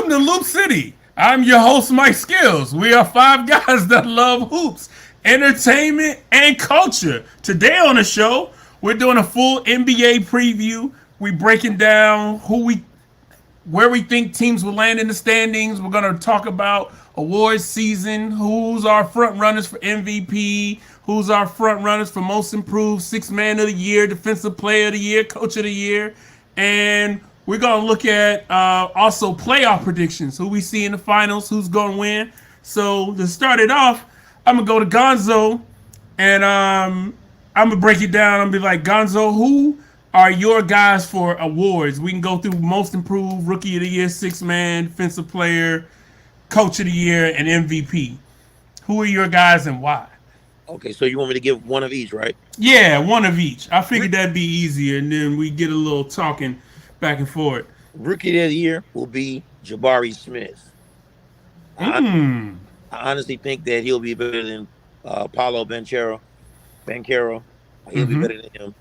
Welcome to Loop City. I'm your host, Mike Skills. We are five guys that love hoops, entertainment, and culture. Today on the show, we're doing a full NBA preview. We breaking down where we think teams will land in the standings. We're gonna talk about awards season, who's our front runners for MVP, who's our front runners for most improved, sixth man of the year, defensive player of the year, coach of the year, and we're gonna look at also playoff predictions, who we see in the finals, who's gonna win. So to start it off, I'm gonna go to Gonzo, and I'm gonna break it down. I'm gonna be like, Gonzo, who are your guys for awards? We can go through most improved, rookie of the year, sixth man, defensive player, coach of the year, and MVP. Who are your guys and why? Okay, so you want me to give one of each, right? Yeah, one of each. I figured that'd be easier, and then we get a little talking back and forth. Rookie of the year will be Jabari Smith. I honestly think that he'll be better than Paulo Banchero. He'll be better than him.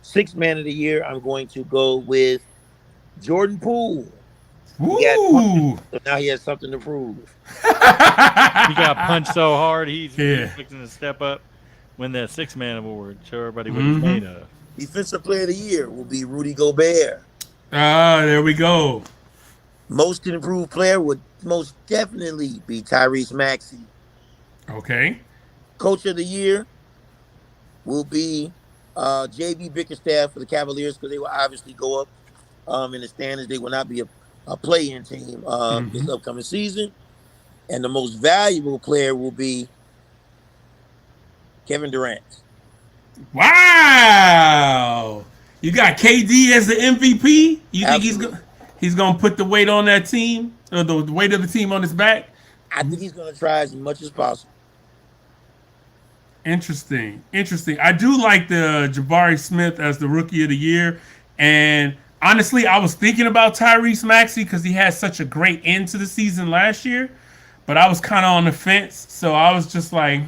Sixth man of the year, I'm going to go with Jordan Poole. Ooh. So now he has something to prove. He got punched so hard, he's fixing to step up, win that six-man award, show everybody what he's made of. Defensive player of the year will be Rudy Gobert. There we go. Most improved player would most definitely be Tyrese Maxey. Okay. Coach of the year will be J.B. Bickerstaff for the Cavaliers because they will obviously go up in the standings. They will not be a play-in team this upcoming season. And the most valuable player will be Kevin Durant. Wow. You got KD as the MVP? You think he's gonna put the weight on that team? Or the weight of the team on his back? I think he's going to try as much as possible. Interesting. I do like the Jabari Smith as the rookie of the year. And honestly, I was thinking about Tyrese Maxey because he had such a great end to the season last year. But I was kind of on the fence. So I was just like,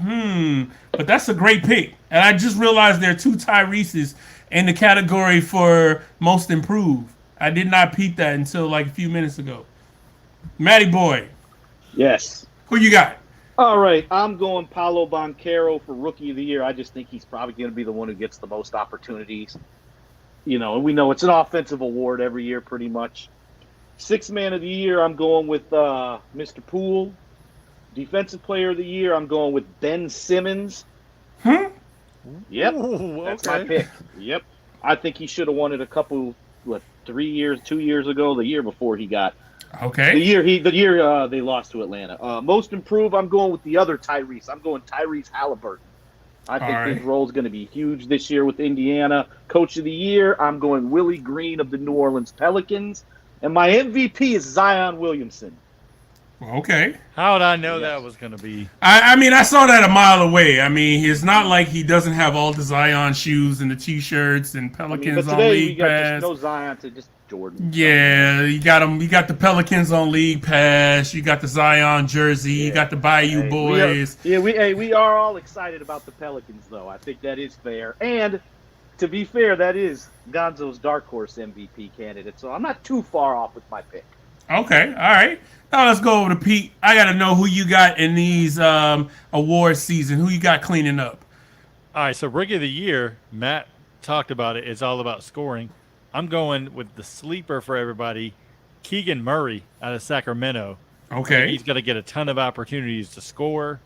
But that's a great pick. And I just realized there are two Tyreses in the category for most improved. I did not peep that until like a few minutes ago. Matty boy. Yes. Who you got? All right, I'm going Paolo Banchero for Rookie of the Year. I just think he's probably going to be the one who gets the most opportunities. You know, and we know it's an offensive award every year pretty much. Sixth Man of the Year, I'm going with Mr. Poole. Defensive Player of the Year, I'm going with Ben Simmons. Yep, that's my pick. Yep, I think he should have won it a couple, 2 years ago, the year before he got. Okay. The year they lost to Atlanta. Most improved, I'm going with the other Tyrese. I'm going Tyrese Halliburton. I think his role is going to be huge this year with Indiana. Coach of the Year, I'm going Willie Green of the New Orleans Pelicans. And my MVP is Zion Williamson. Okay. How would I know that was going to be? I mean, I saw that a mile away. I mean, it's not like he doesn't have all the Zion shoes and the T-shirts and Pelicans on League Pass. Just no Zion to just Jordan. Yeah, you got them. You got the Pelicans on League Pass. You got the Zion jersey. You got the Bayou Boys. We are all excited about the Pelicans, though. I think that is fair. And to be fair, that is Gonzo's dark horse MVP candidate. So I'm not too far off with my pick. Okay, all right. Now let's go over to Pete. I got to know who you got in these award season. Who you got cleaning up? All right, so Rookie of the Year, Matt talked about it. It's all about scoring. I'm going with the sleeper for everybody, Keegan Murray out of Sacramento. Okay. He's going to get a ton of opportunities to score.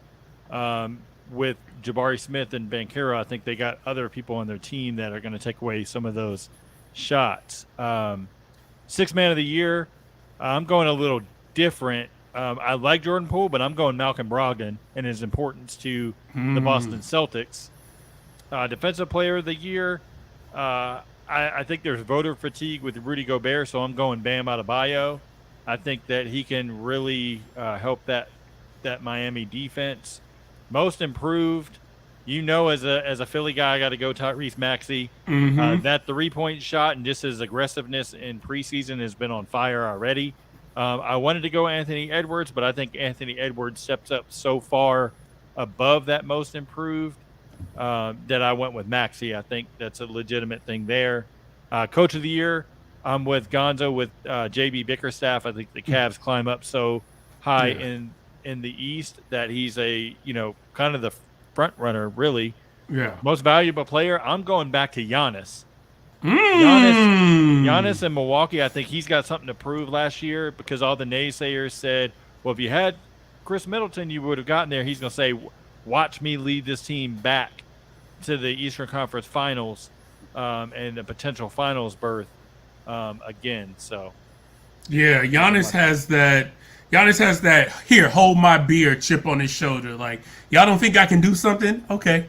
With Jabari Smith and Banchero, I think they got other people on their team that are going to take away some of those shots. Sixth Man of the Year, I'm going a little different. I like Jordan Poole, but I'm going Malcolm Brogdon and his importance to the Boston Celtics. Defensive Player of the Year, I think there's voter fatigue with Rudy Gobert, so I'm going Bam Adebayo. I think that he can really help that Miami defense. Most improved, as a Philly guy, I got to go Tyrese Maxey. That 3-point shot and just his aggressiveness in preseason has been on fire already. I wanted to go Anthony Edwards, but I think Anthony Edwards steps up so far above that most improved that I went with Maxey. I think that's a legitimate thing there. Coach of the Year, I'm with Gonzo with JB Bickerstaff. I think the Cavs climb up so high in the East that he's a kind of the front runner, really. Yeah. Most valuable player. I'm going back to Giannis. Mm. Giannis in Milwaukee. I think he's got something to prove last year because all the naysayers said, "Well, if you had Chris Middleton, you would have gotten there." He's going to say, "Watch me lead this team back to the Eastern Conference Finals and a potential Finals berth again." So, yeah, Giannis has that. Giannis has that. Here, hold my beer chip on his shoulder. Like, y'all don't think I can do something? Okay,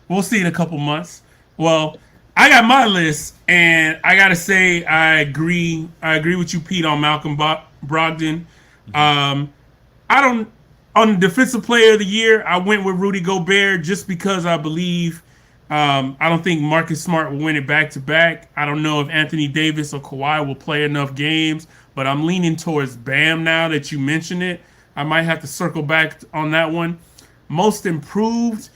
we'll see in a couple months. Well, I got my list, and I gotta say, I agree. I agree with you, Pete, on Malcolm Brogdon. I don't on Defensive Player of the Year. I went with Rudy Gobert just because I believe. I don't think Marcus Smart will win it back to back. I don't know if Anthony Davis or Kawhi will play enough games, but I'm leaning towards Bam now that you mention it. I might have to circle back on that one. Most improved.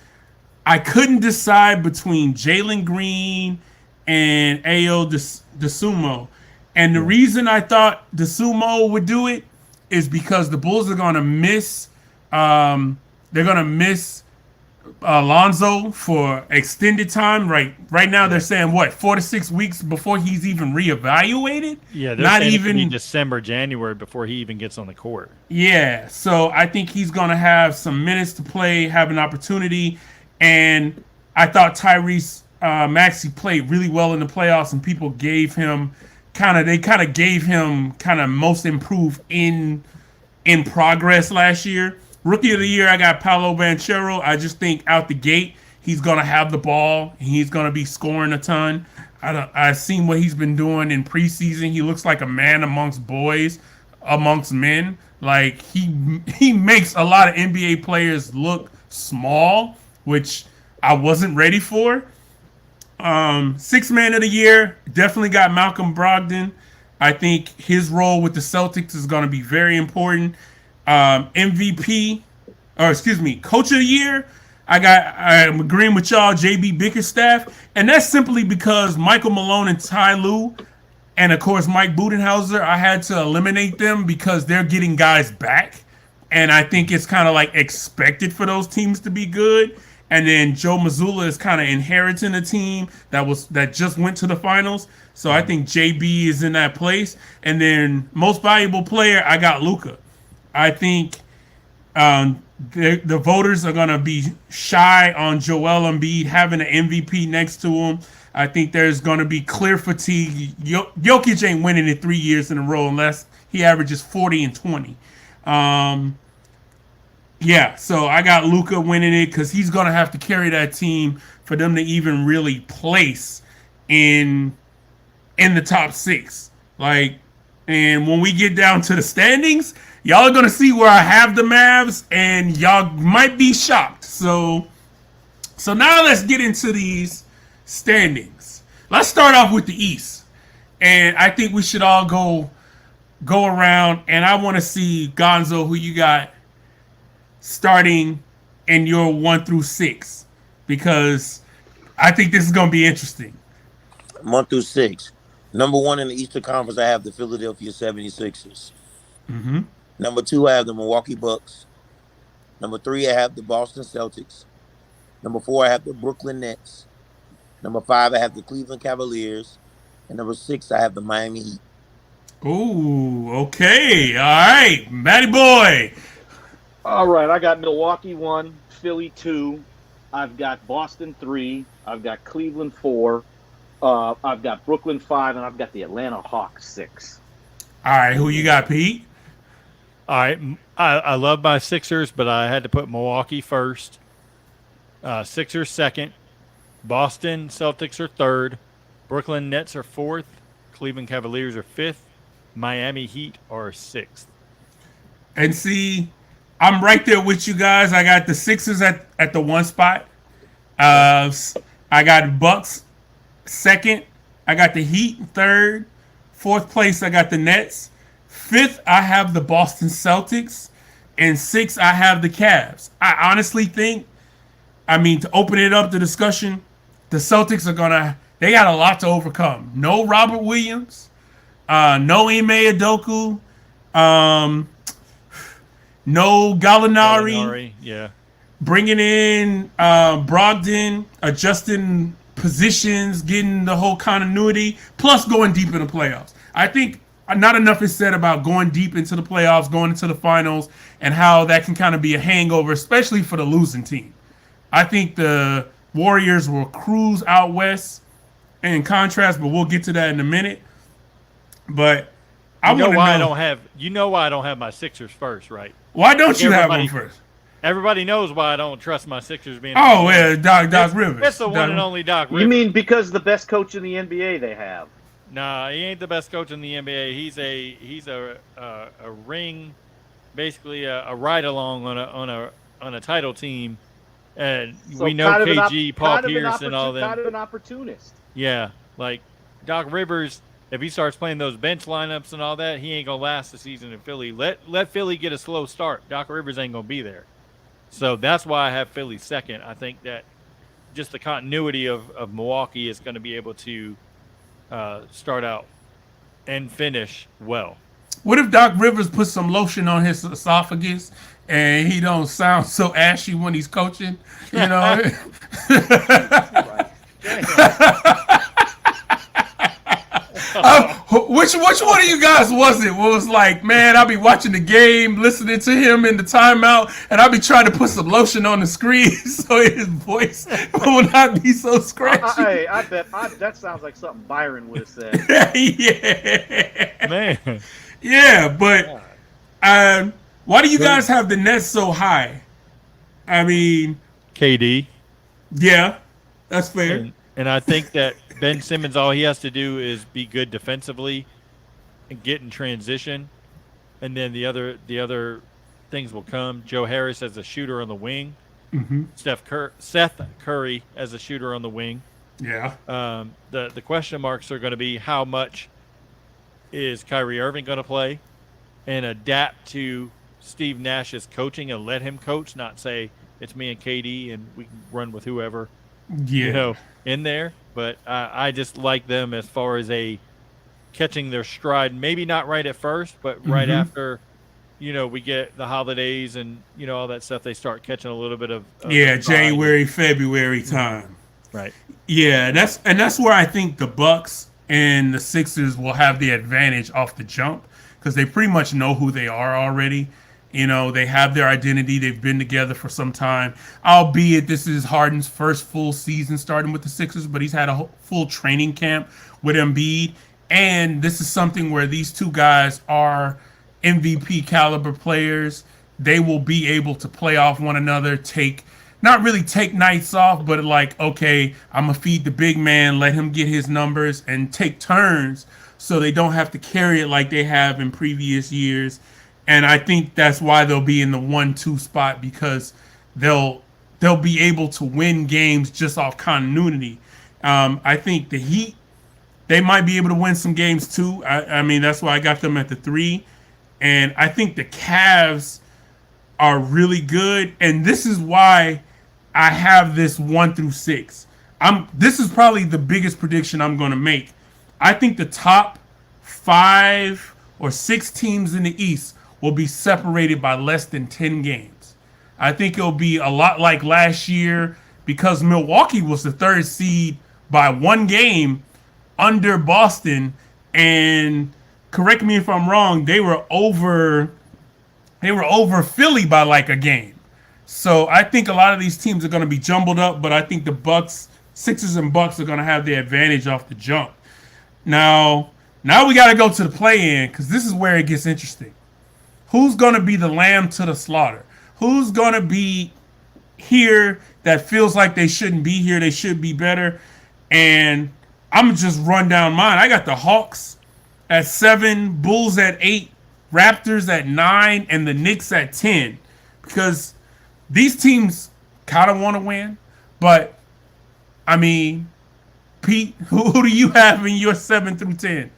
I couldn't decide between Jalen Green and Ayo DeSumo. And the reason I thought DeSumo would do it is because the Bulls are going to miss they're going to miss Alonzo for extended time. Right now they're saying 4 to 6 weeks before he's even reevaluated. Yeah, they're not saying even it could be December, January before he even gets on the court. Yeah, so I think he's going to have some minutes to play, have an opportunity. And I thought Tyrese Maxey played really well in the playoffs, and people gave him kind of most improved in progress last year. Rookie of the Year, I got Paolo Banchero. I just think out the gate, he's going to have the ball, and he's going to be scoring a ton. I've seen what he's been doing in preseason. He looks like a man amongst boys, amongst men. Like, he makes a lot of NBA players look small, which I wasn't ready for. Sixth Man of the Year, definitely got Malcolm Brogdon. I think his role with the Celtics is going to be very important. MVP, Coach of the Year, I'm agreeing with y'all, JB Bickerstaff. And that's simply because Michael Malone and Ty Lue, and of course Mike Budenholzer, I had to eliminate them because they're getting guys back. And I think it's kind of like expected for those teams to be good. And then Joe Mazzulla is kind of inheriting a team that just went to the finals. So I think JB is in that place. And then most valuable player, I got Luka. I think the voters are going to be shy on Joel Embiid having an MVP next to him. I think there's going to be clear fatigue. Jokic ain't winning it 3 years in a row unless he averages 40 and 20. Yeah, so I got Luka winning it because he's going to have to carry that team for them to even really place in the top six. And when we get down to the standings, y'all are going to see where I have the Mavs, and y'all might be shocked. So now let's get into these standings. Let's start off with the East. And I think we should all go around, and I want to see, Gonzo, who you got starting in your 1 through 6, because I think this is going to be interesting. 1 through 6. Number 1 in the Eastern Conference, I have the Philadelphia 76ers. Mm-hmm. Number 2, I have the Milwaukee Bucks. Number 3, I have the Boston Celtics. Number 4, I have the Brooklyn Nets. Number 5, I have the Cleveland Cavaliers. And number 6, I have the Miami Heat. Ooh, okay. All right. Matty boy. All right, I got Milwaukee 1, Philly 2. I've got Boston 3. I've got Cleveland 4. I've got Brooklyn 5, and I've got the Atlanta Hawks 6. All right, who you got, Pete? All right, I love my Sixers, but I had to put Milwaukee first. Sixers second. Boston Celtics are third. Brooklyn Nets are fourth. Cleveland Cavaliers are fifth. Miami Heat are sixth. And see, I'm right there with you guys. I got the Sixers at the 1 spot. I got Bucks second. I got the Heat third. 4th place, I got the Nets. 5th, I have the Boston Celtics. And 6th, I have the Cavs. I honestly think, to open it up, the discussion, the Celtics are going to They got a lot to overcome. No Robert Williams, no Ime Udoka, no Gallinari. Yeah. Bringing in Brogdon, adjusting positions, getting the whole continuity, plus going deep in the playoffs. I think not enough is said about going deep into the playoffs, going into the finals, and how that can kind of be a hangover, especially for the losing team. I think the Warriors will cruise out west in contrast, but we'll get to that in a minute. But I want to know why I don't have. You know why I don't have my Sixers first, right? Why don't you have them first? Everybody knows why I don't trust my Sixers being. Oh, yeah, Doc Rivers. That's the one and only Doc Rivers. You mean because the best coach in the NBA they have? Nah, he ain't the best coach in the NBA. He's a ring, basically a ride along on a title team, and So we know kind of KG, Paul Pierce, and all them. Kind of an opportunist. Yeah, like Doc Rivers. If he starts playing those bench lineups and all that, he ain't gonna last the season in Philly. Let Philly get a slow start. Doc Rivers ain't gonna be there. So that's why I have Philly second. I think that just the continuity of Milwaukee is going to be able to start out and finish well. What if Doc Rivers puts some lotion on his esophagus and he don't sound so ashy when he's coaching? You know? Which one of you guys was it? Was like, man, I'll be watching the game, listening to him in the timeout, and I'll be trying to put some lotion on the screen so his voice will not be so scratchy. I bet that sounds like something Byron would have said. Yeah, Man. Yeah, but why do you guys have the Nets so high? I mean, KD. Yeah, that's fair. And I think that Ben Simmons, all he has to do is be good defensively and get in transition, and then the other things will come. Joe Harris as a shooter on the wing, Seth Curry as a shooter on the wing. Yeah. The question marks are going to be how much is Kyrie Irving going to play and adapt to Steve Nash's coaching and let him coach, not say it's me and KD and we can run with whoever. Yeah. In there, but I just like them as far as catching their stride. Maybe not right at first, but right after, we get the holidays and all that stuff. They start catching a little bit of January, February time. Right. Yeah, that's where I think the Bucks and the Sixers will have the advantage off the jump because they pretty much know who they are already. They have their identity. They've been together for some time. Albeit this is Harden's first full season starting with the Sixers, but he's had a full training camp with Embiid. And this is something where these two guys are MVP caliber players. They will be able to play off one another, not really take nights off, but like, okay, I'm going to feed the big man, let him get his numbers, and take turns so they don't have to carry it like they have in previous years. And I think that's why they'll be in the 1-2 spot because they'll be able to win games just off continuity. I think the Heat, they might be able to win some games too. I mean, that's why I got them at the 3. And I think the Cavs are really good. And this is why I have this 1-6. This is probably the biggest prediction I'm going to make. I think the top 5 or 6 teams in the East will be separated by less than 10 games. I think it'll be a lot like last year because Milwaukee was the 3rd seed by 1 game under Boston. And correct me if I'm wrong, they were over Philly by like a game. So I think a lot of these teams are going to be jumbled up, but I think the Sixers and Bucks are going to have the advantage off the jump. Now we got to go to the play-in because this is where it gets interesting. Who's going to be the lamb to the slaughter? Who's going to be here that feels like they shouldn't be here? They should be better. And I'm going to just run down mine. I got the Hawks at 7, Bulls at 8, Raptors at 9, and the Knicks at 10. Because these teams kind of want to win. But, I mean, Pete, who do you have in your 7 through 10?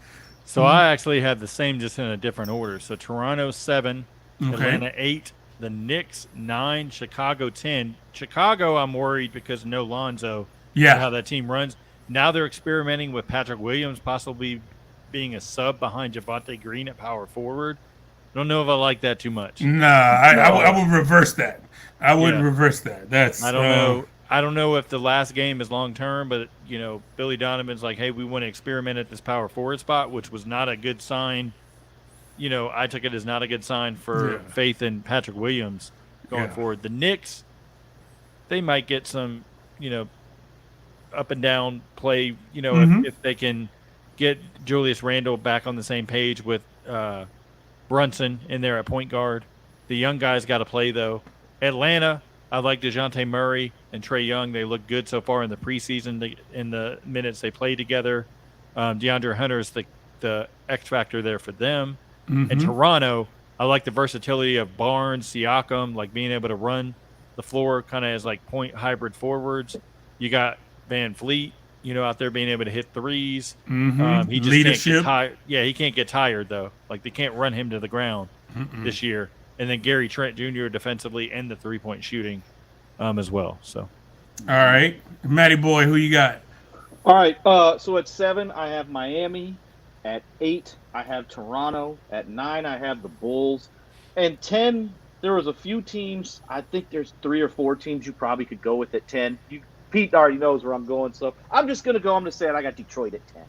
So I actually had the same, just in a different order. So Toronto 7, Atlanta 8, the Knicks 9, Chicago 10. Chicago, I'm worried because no Lonzo. Yeah, how that team runs. Now they're experimenting with Patrick Williams possibly being a sub behind Javonte Green at power forward. I don't know if I like that too much. Nah, I would reverse that. I would reverse that. That's I don't know. I don't know if the last game is long term, but Billy Donovan's like, hey, we want to experiment at this power forward spot, which was not a good sign. I took it as not a good sign for faith in Patrick Williams going forward. The Knicks, they might get some, up and down play. If they can get Julius Randle back on the same page with Brunson in there at point guard. The young guys got to play though. Atlanta, I like DeJounte Murray and Trae Young. They look good so far in the preseason in the minutes they play together. DeAndre Hunter is the X factor there for them. Mm-hmm. And Toronto, I like the versatility of Barnes, Siakam, like being able to run the floor kind of as like point hybrid forwards. You got Van Fleet, out there being able to hit threes. Mm-hmm. He just Leadership. can't get tired. Yeah, he can't get tired though. Like they can't run him to the ground this year. And then Gary Trent Jr. defensively and the 3-point shooting as well. So, all right, Matty boy, who you got? All right. So at 7, I have Miami. At 8, I have Toronto. At 9, I have the Bulls. And 10, there was a few teams. I think there's 3 or 4 teams you probably could go with at 10. Pete already knows where I'm going, so I'm just gonna go. I'm gonna say it. I got Detroit at 10.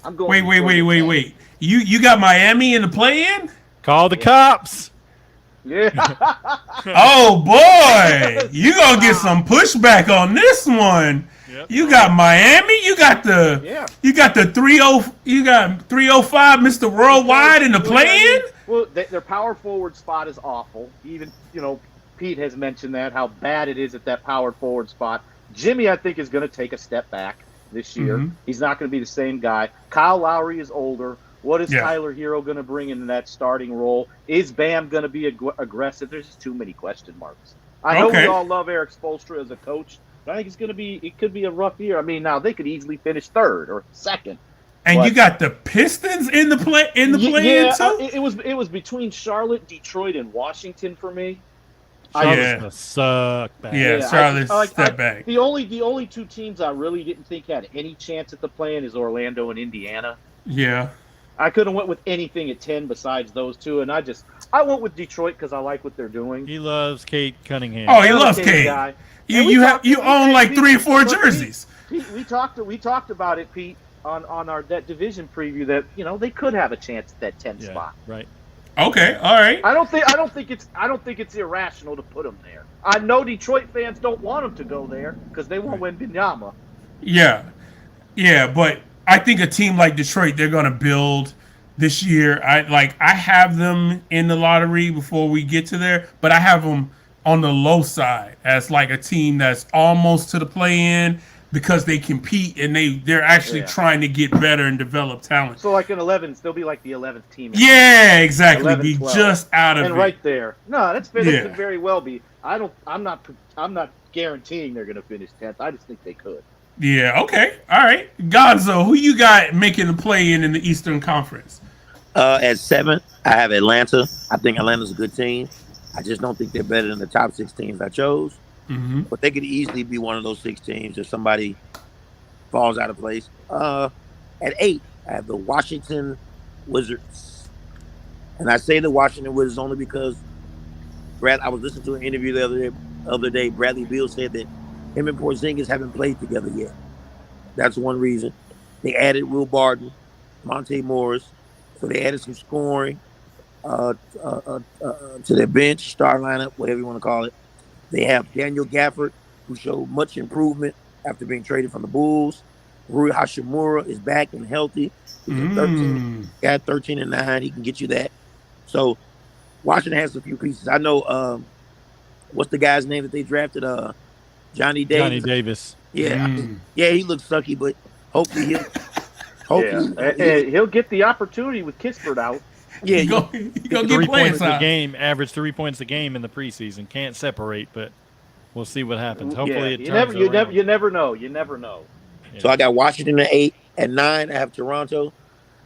I'm going. Wait. You got Miami in the play-in? Call the cops. Yeah. Oh boy, you gonna get some pushback on this one. Yep. You got Miami. You got the 30. You got 305, Mr. Worldwide in the play-in. Well, their power forward spot is awful. Even Pete has mentioned how bad it is at that power forward spot. Jimmy, I think, is going to take a step back this year. Mm-hmm. He's not going to be the same guy. Kyle Lowry is older. What is Tyler Hero going to bring in that starting role? Is Bam going to be aggressive? There's just too many question marks. I know we all love Eric Spoelstra as a coach, but I think it could be a rough year. I mean, now they could easily finish 3rd or 2nd. And you got the Pistons in the play too? It was between Charlotte, Detroit, and Washington for me. Charlotte's gonna suck back. Yeah, Charlotte's step back. The only 2 teams I really didn't think had any chance at the play-in is Orlando and Indiana. Yeah. I couldn't have went with anything at 10 besides those 2, and I went with Detroit because I like what they're doing. He loves Kate Cunningham. Oh, he loves Kate. You own like 3 or 4 jerseys. Pete, we talked about it, Pete, on that division preview that they could have a chance at that 10 spot. Right. Okay, all right. I don't think it's irrational to put them there. I know Detroit fans don't want them to go there because they won't win Binyama. Yeah, but I think a team like Detroit, they're going to build this year. I have them in the lottery before we get to there, but I have them on the low side as like a team that's almost to the play-in because they compete and they're actually trying to get better and develop talent. So like in 11, they'll be like the 11th team. Yeah, exactly. 11, be 12. Just out of and it. right there. No, that could very well be. I'm not guaranteeing they're going to finish 10th. I just think they could. Yeah, okay. All right. Gonzo, who you got making the play-in the Eastern Conference? At 7, I have Atlanta. I think Atlanta's a good team. I just don't think they're better than the top 6 teams I chose. Mm-hmm. But they could easily be one of those 6 teams if somebody falls out of place. At 8, I have the Washington Wizards. And I say the Washington Wizards only because I was listening to an interview the other day. Bradley Beal said that him and Porzingis haven't played together yet. That's one reason. They added Will Barton, Monte Morris. So they added some scoring to their bench, star lineup, whatever you want to call it. They have Daniel Gafford, who showed much improvement after being traded from the Bulls. Rui Hashimura is back and healthy. He's 13 and 9. He can get you that. So Washington has a few pieces. I know what's the guy's name that they drafted? Johnny Davis. Johnny Davis. Yeah, he looks sucky, but hopefully he'll get the opportunity with Kispert out. Yeah, he gonna get 3 playing points a time. game, average 3 points a game in the preseason. Can't separate, but we'll see what happens. Hopefully, you never know. You never know. Yeah. So I got Washington at 8. At 9, I have Toronto.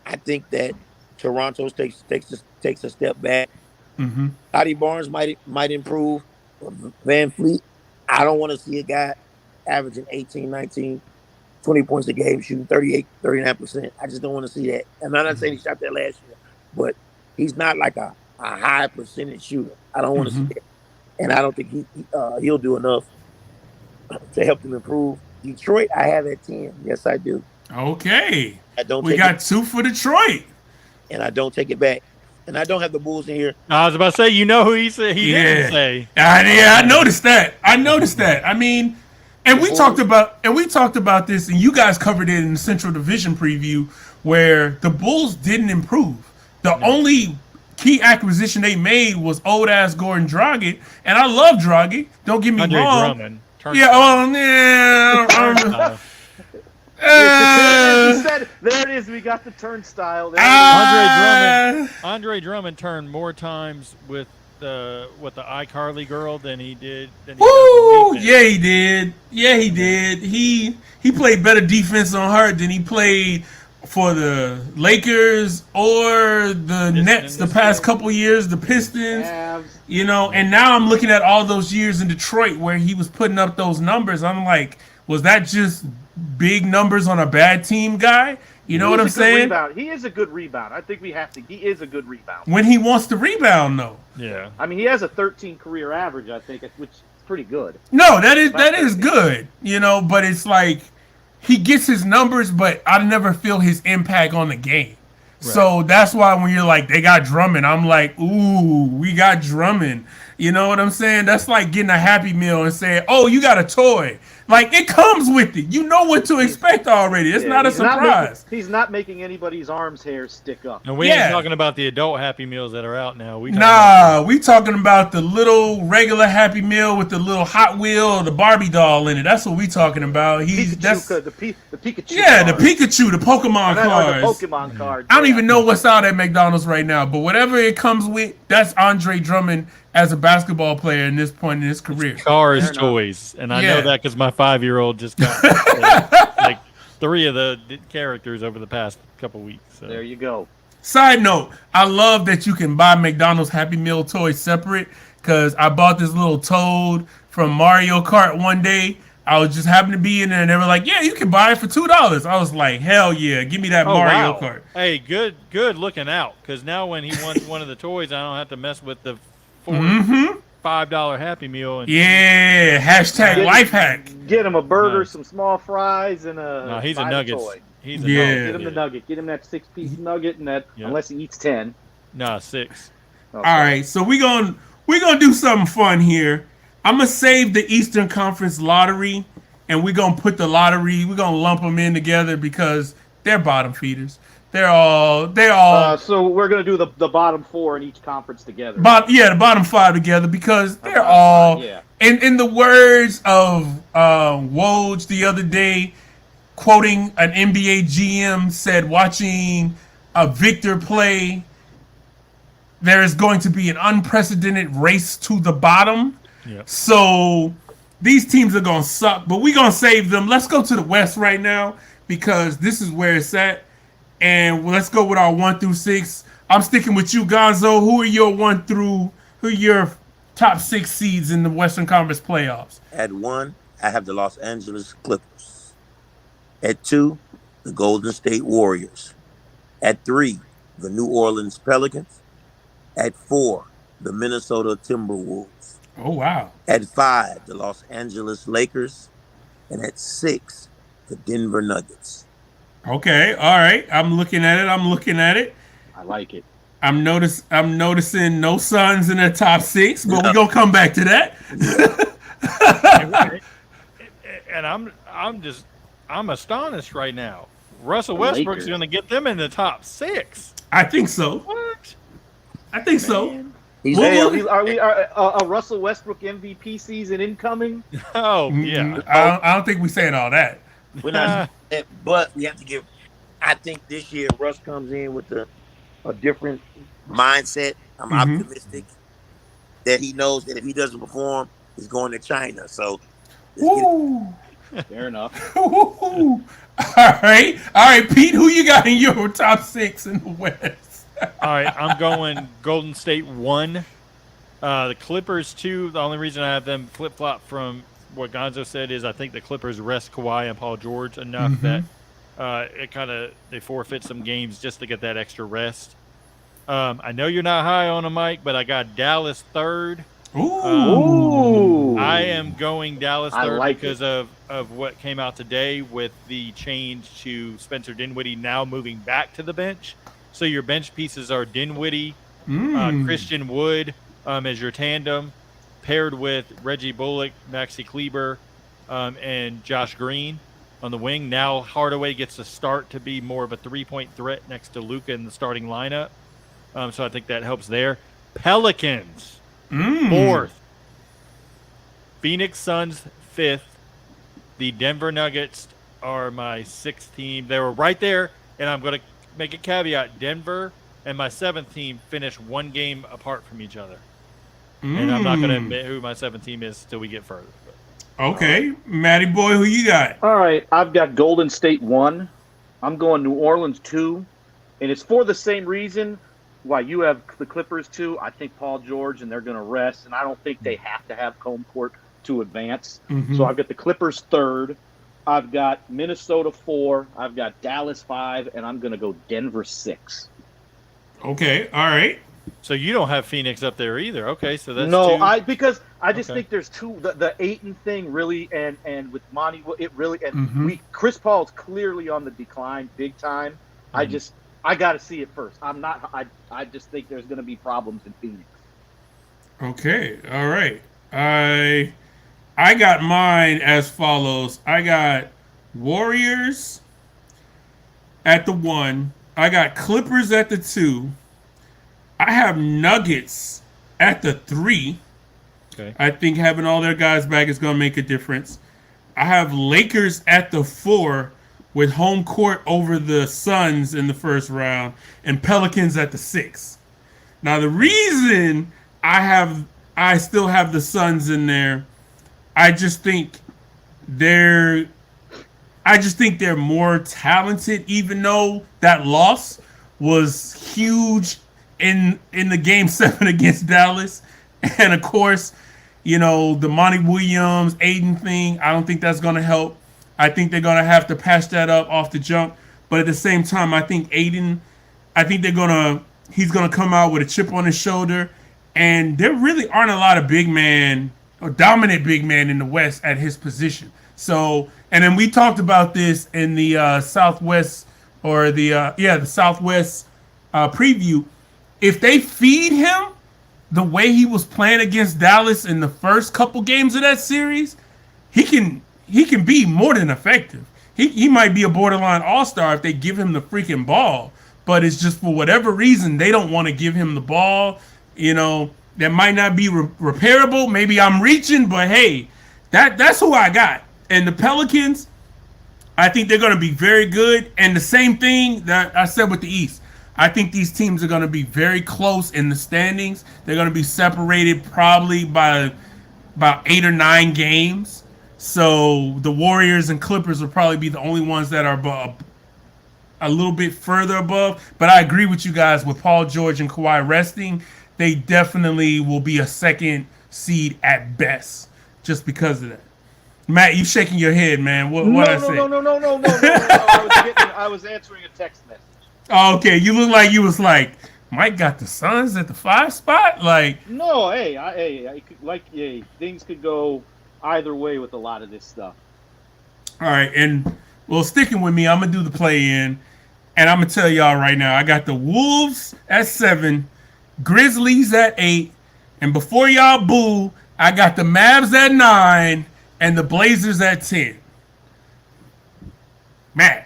I think that Toronto takes a step back. Mm-hmm. Scotty Barnes might improve. Van Fleet, I don't want to see a guy averaging 18, 19 20 points a game, shooting 39%. I just don't want to see that. And I'm not saying he shot that last year, but he's not like a high percentage shooter. I don't want to see that. And I don't think he'll do enough to help them improve. Detroit, I have at 10. Yes, I do. Okay. We got 2 for Detroit. And I don't take it back. And I don't have the Bulls in here. I was about to say, you know who he said he didn't say. I noticed that. I mean, and we talked about this, and you guys covered it in the Central Division preview, where the Bulls didn't improve. The only key acquisition they made was old ass Gordon Dragic, and I love Dragic. Don't get me wrong. Drummond. There it is. We got the turnstile. Andre Drummond turned more times with the iCarly girl than he did. Yeah, he did. He played better defense on her than he played for the Lakers or the Nets the past couple years, the Pistons. You know, and now I'm looking at all those years in Detroit where he was putting up those numbers. I'm like, was that just big numbers on a bad team guy? You know what I'm saying? He is a good rebound. I think he is a good rebound. When he wants to rebound, though. Yeah. I mean, he has a 13 career average, I think, which is pretty good. No, that is good. You know, but it's like he gets his numbers, but I never feel his impact on the game. Right. So that's why when you're like, they got Drummond, I'm like, ooh, we got Drummond. You know what I'm saying? That's like getting a Happy Meal and saying, oh, you got a toy. Like, it comes with it. You know what to expect already. It's not a surprise. He's not making anybody's arms hair stick up. And we ain't talking about the adult Happy Meals that are out now. We talking about the little regular Happy Meal with the little Hot Wheel or the Barbie doll in it. That's what we talking about. The Pikachu. Yeah, the Pikachu, the Pokemon cards. The Pokemon cards. I don't even know what's out at McDonald's right now, but whatever it comes with, that's Andre Drummond as a basketball player in this point in his career. Cars, toys. And I know that because my 5-year-old just got like 3 of the characters over the past couple weeks. So. There you go. Side note, I love that you can buy McDonald's Happy Meal toys separate, because I bought this little Toad from Mario Kart one day. I was just happened to be in there, and they were like, yeah, you can buy it for $2. I was like, hell yeah, give me that Mario Kart. Hey, good looking out, because now when he wants one of the toys, I don't have to mess with the $5 Happy Meal. And hashtag life hack. Get him a burger, some small fries, and he's a Nuggets. Toy. He's a nugget. Get him the nugget. Get him that 6-piece nugget, and that unless he eats 10. Nah, 6. Okay. All right, so we're gonna do something fun here. I'm gonna save the Eastern Conference lottery, and we're gonna lump them in together because they're bottom feeders. They're all. So we're gonna do the bottom 4 in each conference together. The bottom 5 together because they're all. In the words of Woj the other day, quoting an NBA GM, said, "Watching a Victor play, there is going to be an unprecedented race to the bottom." Yep. So these teams are gonna suck, but we're gonna save them. Let's go to the West right now because this is where it's at. And let's go with our 1 through 6. I'm sticking with you, Gonzo. Who are your top 6 seeds in the Western Conference playoffs? At 1, I have the Los Angeles Clippers. At 2, the Golden State Warriors. At 3, the New Orleans Pelicans. At 4, the Minnesota Timberwolves. Oh, wow. At 5, the Los Angeles Lakers. And at 6, the Denver Nuggets. Okay, all right. I'm looking at it. I like it. I'm noticing no Suns in the top 6, but we're gonna come back to that. And I'm astonished right now. Russell Westbrook's going to get them in the top 6. I think so. What? I think so. Are we a Russell Westbrook MVP season incoming? Oh yeah. I don't think we're saying all that. We're not, but we have to give. I think this year Russ comes in with a different mindset. I'm optimistic that he knows that if he doesn't perform, he's going to China. So, fair enough. All right, Pete. Who you got in your top 6 in the West? All right, I'm going Golden State 1, the Clippers 2. The only reason I have them flip flop from what Gonzo said is I think the Clippers rest Kawhi and Paul George enough that they forfeit some games just to get that extra rest. I know you're not high on them, Mike, but I got Dallas third. Ooh. I am going Dallas I third like because of what came out today with the change to Spencer Dinwiddie now moving back to the bench. So your bench pieces are Dinwiddie, Christian Wood as your tandem, paired with Reggie Bullock, Maxi Kleber, and Josh Green on the wing. Now Hardaway gets to start to be more of a three-point threat next to Luka in the starting lineup. So I think that helps there. Pelicans, fourth. Phoenix Suns, fifth. The Denver Nuggets are my sixth team. They were right there, and I'm going to make a caveat. Denver and my seventh team finish one game apart from each other. And I'm not going to admit who my seventh team is till we get further. Okay. Matty boy, who you got? All right. I've got Golden State 1. I'm going New Orleans 2. And it's for the same reason why you have the Clippers 2. I think Paul George, and they're going to rest. And I don't think they have to have home court to advance. So I've got the Clippers 3rd. I've got Minnesota 4. I've got Dallas 5. And I'm going to go Denver 6. Okay. All right. So you don't have Phoenix up there either. Okay, so that's no, two. because I just think there's two. The Ayton thing really, and with Monty, it really, and Chris Paul's clearly on the decline, big time. I got to see it first. I just think there's going to be problems in Phoenix. Okay. All right. I got mine as follows. I got Warriors at the 1. I got Clippers at the 2. I have Nuggets at the 3. Okay. I think having all their guys back is going to make a difference. I have Lakers at the 4 with home court over the Suns in the first round, and Pelicans at the 6. Now the reason I still have the Suns in there, I just think they're more talented, even though that loss was huge in the game 7 against Dallas. And of course, the Monty Williams, Aiden thing, I don't think that's going to help. I think they're going to have to patch that up off the jump. But at the same time, I think Aiden, he's going to come out with a chip on his shoulder. And there really aren't a lot of big man or dominant big man in the West at his position. So, and then we talked about this in the Southwest or the Southwest preview. If they feed him the way he was playing against Dallas in the first couple games of that series, he can be more than effective. He might be a borderline all-star if they give him the freaking ball. But it's just for whatever reason they don't want to give him the ball. That might not be repairable. Maybe I'm reaching, but hey, that's who I got. And the Pelicans, I think they're going to be very good. And the same thing that I said with the East. I think these teams are going to be very close in the standings. They're going to be separated probably by about 8 or 9 games. So the Warriors and Clippers will probably be the only ones that are a little bit further above. But I agree with you guys with Paul George and Kawhi resting. They definitely will be a second seed at best just because of that. Matt, you shaking your head, man. What I say? No. I was answering a text message. Oh, okay, you look like you was like, Mike got the Suns at the 5 spot? Like, no, things could go either way with a lot of this stuff. All right, and well, sticking with me, I'm gonna do the play-in, and I'm gonna tell y'all right now, I got the Wolves at 7, Grizzlies at 8, and before y'all boo, I got the Mavs at 9 and the Blazers at 10. Matt.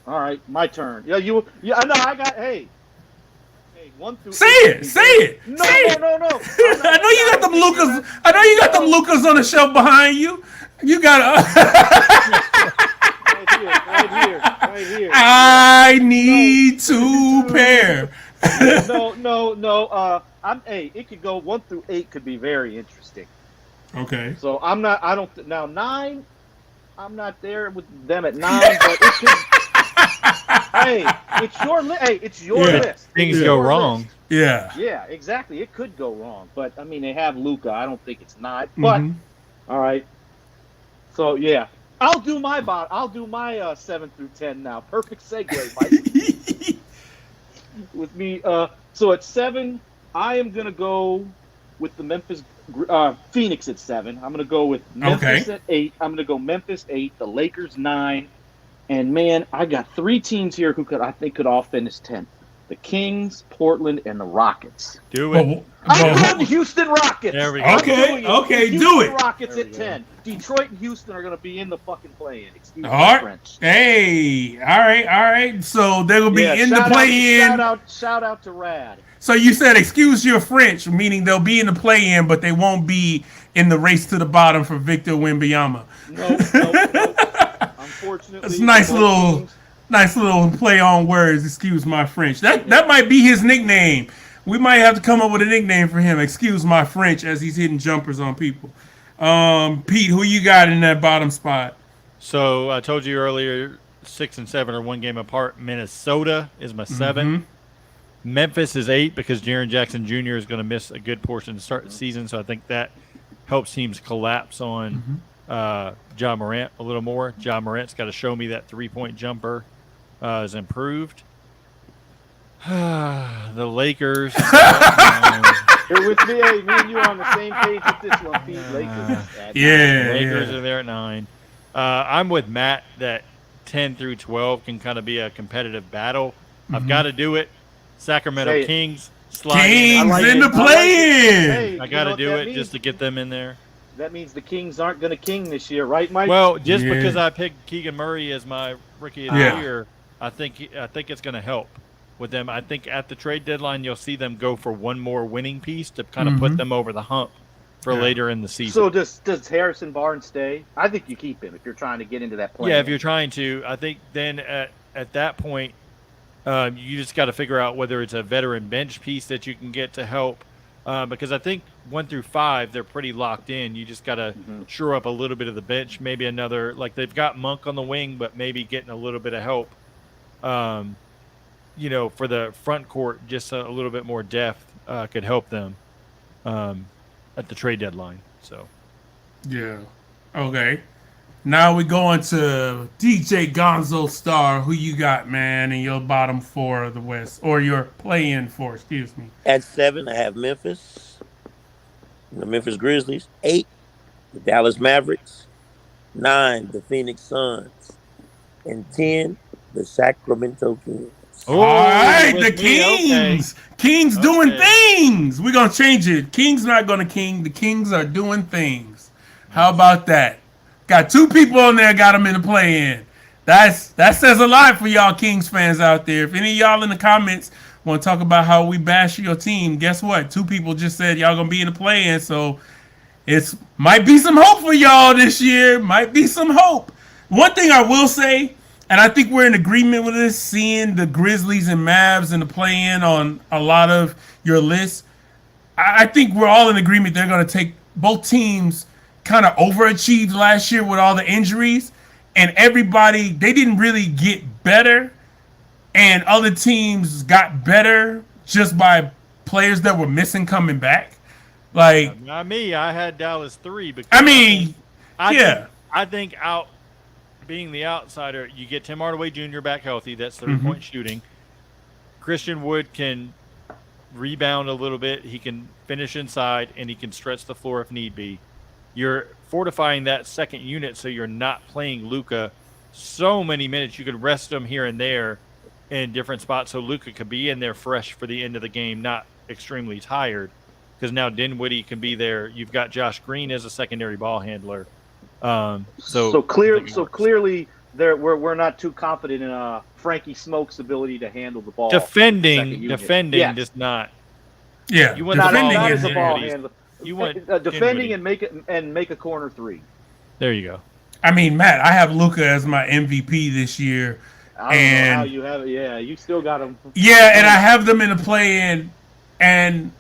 All right, my turn. I know. I got. Hey, 1 through. Say it. No. I know you got them Lucas. I know you got them Lucas on the shelf behind you. You got right here. I need to pair. No. It could go 1 through 8. Could be very interesting. Okay. So I'm not. I don't. Now 9. I'm not there with them at 9, but it could. Hey, it's your list. Things go wrong. Yeah. Yeah, exactly. It could go wrong, but I mean, they have Luka. I don't think it's not. But all right, So yeah, I'll do my 7 through 10 now. Perfect segue, Mike. With me, so at 7, I am gonna go with the Phoenix at 7. I'm gonna go with Memphis at 8. I'm gonna go Memphis 8, the Lakers 9, and man, I got 3 teams here who I think could all finish 10th. The Kings, Portland, and the Rockets. Do it. I'm going the Houston Rockets. There we go. Okay, Houston do it. Rockets at 10. Detroit and Houston are going to be in the fucking play-in. Excuse All me, right. French. Hey, all right. So they will be in the play-in. Shout out to Rad. So you said, excuse your French, meaning they'll be in the play-in, but they won't be in the race to the bottom for Victor Wembanyama. Nope. Unfortunately, it's nice little play on words. Excuse my French. That might be his nickname. We might have to come up with a nickname for him. Excuse my French, as he's hitting jumpers on people. Pete, who you got in that bottom spot? So I told you earlier, 6 and 7 are 1 game apart. Minnesota is my 7. Mm-hmm. Memphis is 8 because Jaren Jackson Jr. is going to miss a good portion to start the season. So I think that helps teams collapse on Ja Morant a little more. Ja Morant's got to show me that 3-point jumper is improved. The Lakers. You're with me. Hey, me and you are on the same page with this one, Pete. Lakers are there at 9. I'm with Matt that 10 through 12 can kind of be a competitive battle. I've got to do it. Sacramento Kings slide in the play-in. I got to do it just to get them in there. That means the Kings aren't going to king this year, right, Mike? Well, just because I picked Keegan Murray as my rookie of the year, I think it's going to help with them. I think at the trade deadline, you'll see them go for one more winning piece to kind of put them over the hump for later in the season. So does Harrison Barnes stay? I think you keep him if you're trying to get into that play. Yeah, if you're trying to. I think then at that point, you just got to figure out whether it's a veteran bench piece that you can get to help. Because I think 1 through 5, they're pretty locked in. You just got to shore up a little bit of the bench. Maybe another, like they've got Monk on the wing, but maybe getting a little bit of help, for the front court, just a little bit more depth could help them at the trade deadline. So, yeah. Okay. Now we go into DJ GonzoStar. Who you got, man, in your bottom 4 of the West, or your play-in 4? Excuse me. At 7, I have Memphis, the Memphis Grizzlies. 8, the Dallas Mavericks. 9, the Phoenix Suns, and 10, the Sacramento Kings. All right, the Kings. Okay. Kings doing things. We're gonna change it. Kings not gonna king. The Kings are doing things. How about that? Got 2 people on there, got them in the play-in. That says a lot for y'all Kings fans out there. If any of y'all in the comments want to talk about how we bash your team, guess what? 2 people just said y'all gonna be in the play-in, so it's might be some hope for y'all this year. Might be some hope. One thing I will say, and I think we're in agreement with this, seeing the Grizzlies and Mavs in the play-in on a lot of your lists, I think we're all in agreement they're going to take both teams kind of overachieved last year with all the injuries, and everybody, they didn't really get better, and other teams got better just by players that were missing coming back. Like, not me. I had Dallas 3 because I think out being the outsider, you get Tim Hardaway Jr. back healthy. That's 3-point shooting. Christian Wood can rebound a little bit. He can finish inside, and he can stretch the floor if need be. You're fortifying that second unit so you're not playing Luka so many minutes. You could rest him here and there in different spots so Luka could be in there fresh for the end of the game, not extremely tired. Because now Dinwiddie can be there. You've got Josh Green as a secondary ball handler. So clearly, we're not too confident in Frankie Smoke's ability to handle the ball. Defending does not. Yeah, you want not as a ball handler. You want defending and make a corner 3. There you go. I mean, Matt, I have Luka as my MVP this year. I don't know how you have it. Yeah, you still got him. Yeah, and I have them in the play-in, and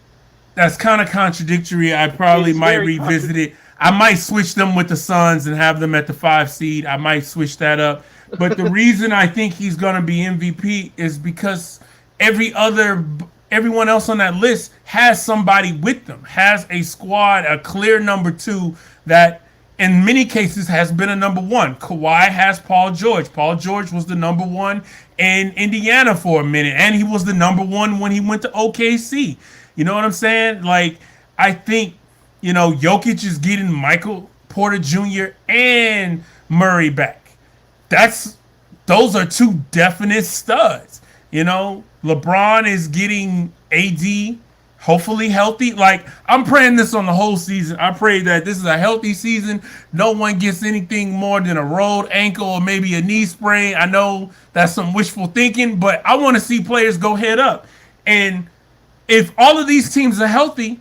that's kind of contradictory. I probably might revisit it. I might switch them with the Suns and have them at the 5 seed. I might switch that up. But the reason I think he's going to be MVP is because everyone else on that list has somebody with them, has a squad, a clear number 2 that in many cases has been a number one. Kawhi has Paul George. Paul George was the number one in Indiana for a minute, and he was the number one when he went to OKC. You know what I'm saying? Like, I think, Jokic is getting Michael Porter Jr. and Murray back. Those are two definite studs. LeBron is getting AD hopefully healthy. Like, I'm praying this on the whole season. I pray that this is a healthy season. No one gets anything more than a rolled ankle or maybe a knee sprain. I know that's some wishful thinking, but I want to see players go head up. And if all of these teams are healthy,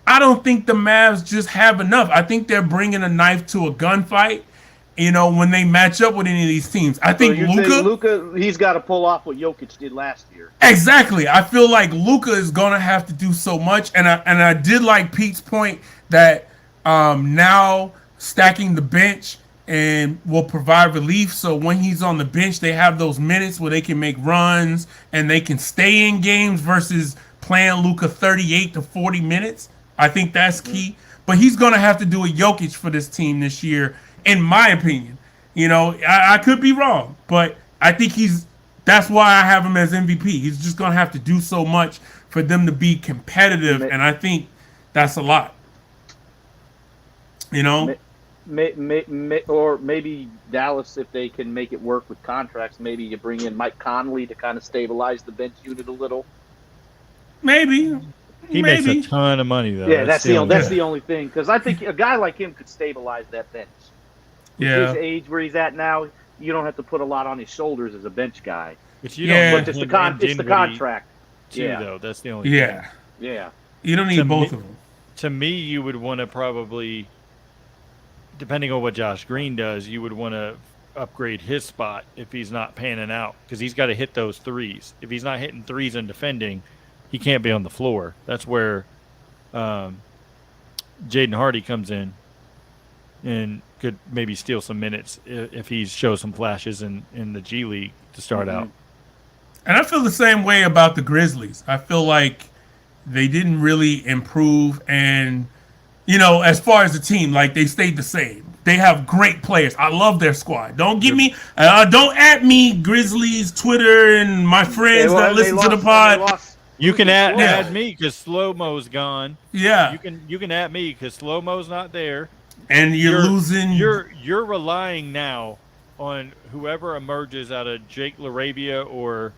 I don't think the Mavs just have enough. I think they're bringing a knife to a gunfight, when they match up with any of these teams. I think Luka, he's got to pull off what Jokic did last year. Exactly. I feel like Luka is going to have to do so much. And I did like Pete's point that now stacking the bench and will provide relief. So when he's on the bench, they have those minutes where they can make runs and they can stay in games versus playing Luka 38 to 40 minutes. I think that's key. But he's going to have to do a Jokic for this team this year, in my opinion. I could be wrong, but I think that's why I have him as MVP. He's just going to have to do so much for them to be competitive, and I think that's a lot. Or maybe Dallas, if they can make it work with contracts, maybe you bring in Mike Conley to kind of stabilize the bench unit a little. Maybe. He makes a ton of money, though. Yeah, that's the only thing. Because I think a guy like him could stabilize that bench. Yeah. His age, where he's at now, you don't have to put a lot on his shoulders as a bench guy. But you don't. But it's the contract. Too, though. That's the only. Yeah. thing. Yeah. You don't need both of them. To me, you would want to probably, depending on what Josh Green does, you would want to upgrade his spot if he's not panning out, because he's got to hit those threes. If he's not hitting threes and defending, he can't be on the floor. That's where Jaden Hardy comes in and could maybe steal some minutes if he shows some flashes in the G League to start out. And I feel the same way about the Grizzlies. I feel like they didn't really improve, and as far as the team, like, they stayed the same. They have great players. I love their squad. Don't don't at me, Grizzlies Twitter and my friends that listen to the pod. You can add me because Slow-Mo's gone. Yeah. You can add me because Slow-Mo's not there. And you're losing. You're relying now on whoever emerges out of Jake LaRavia or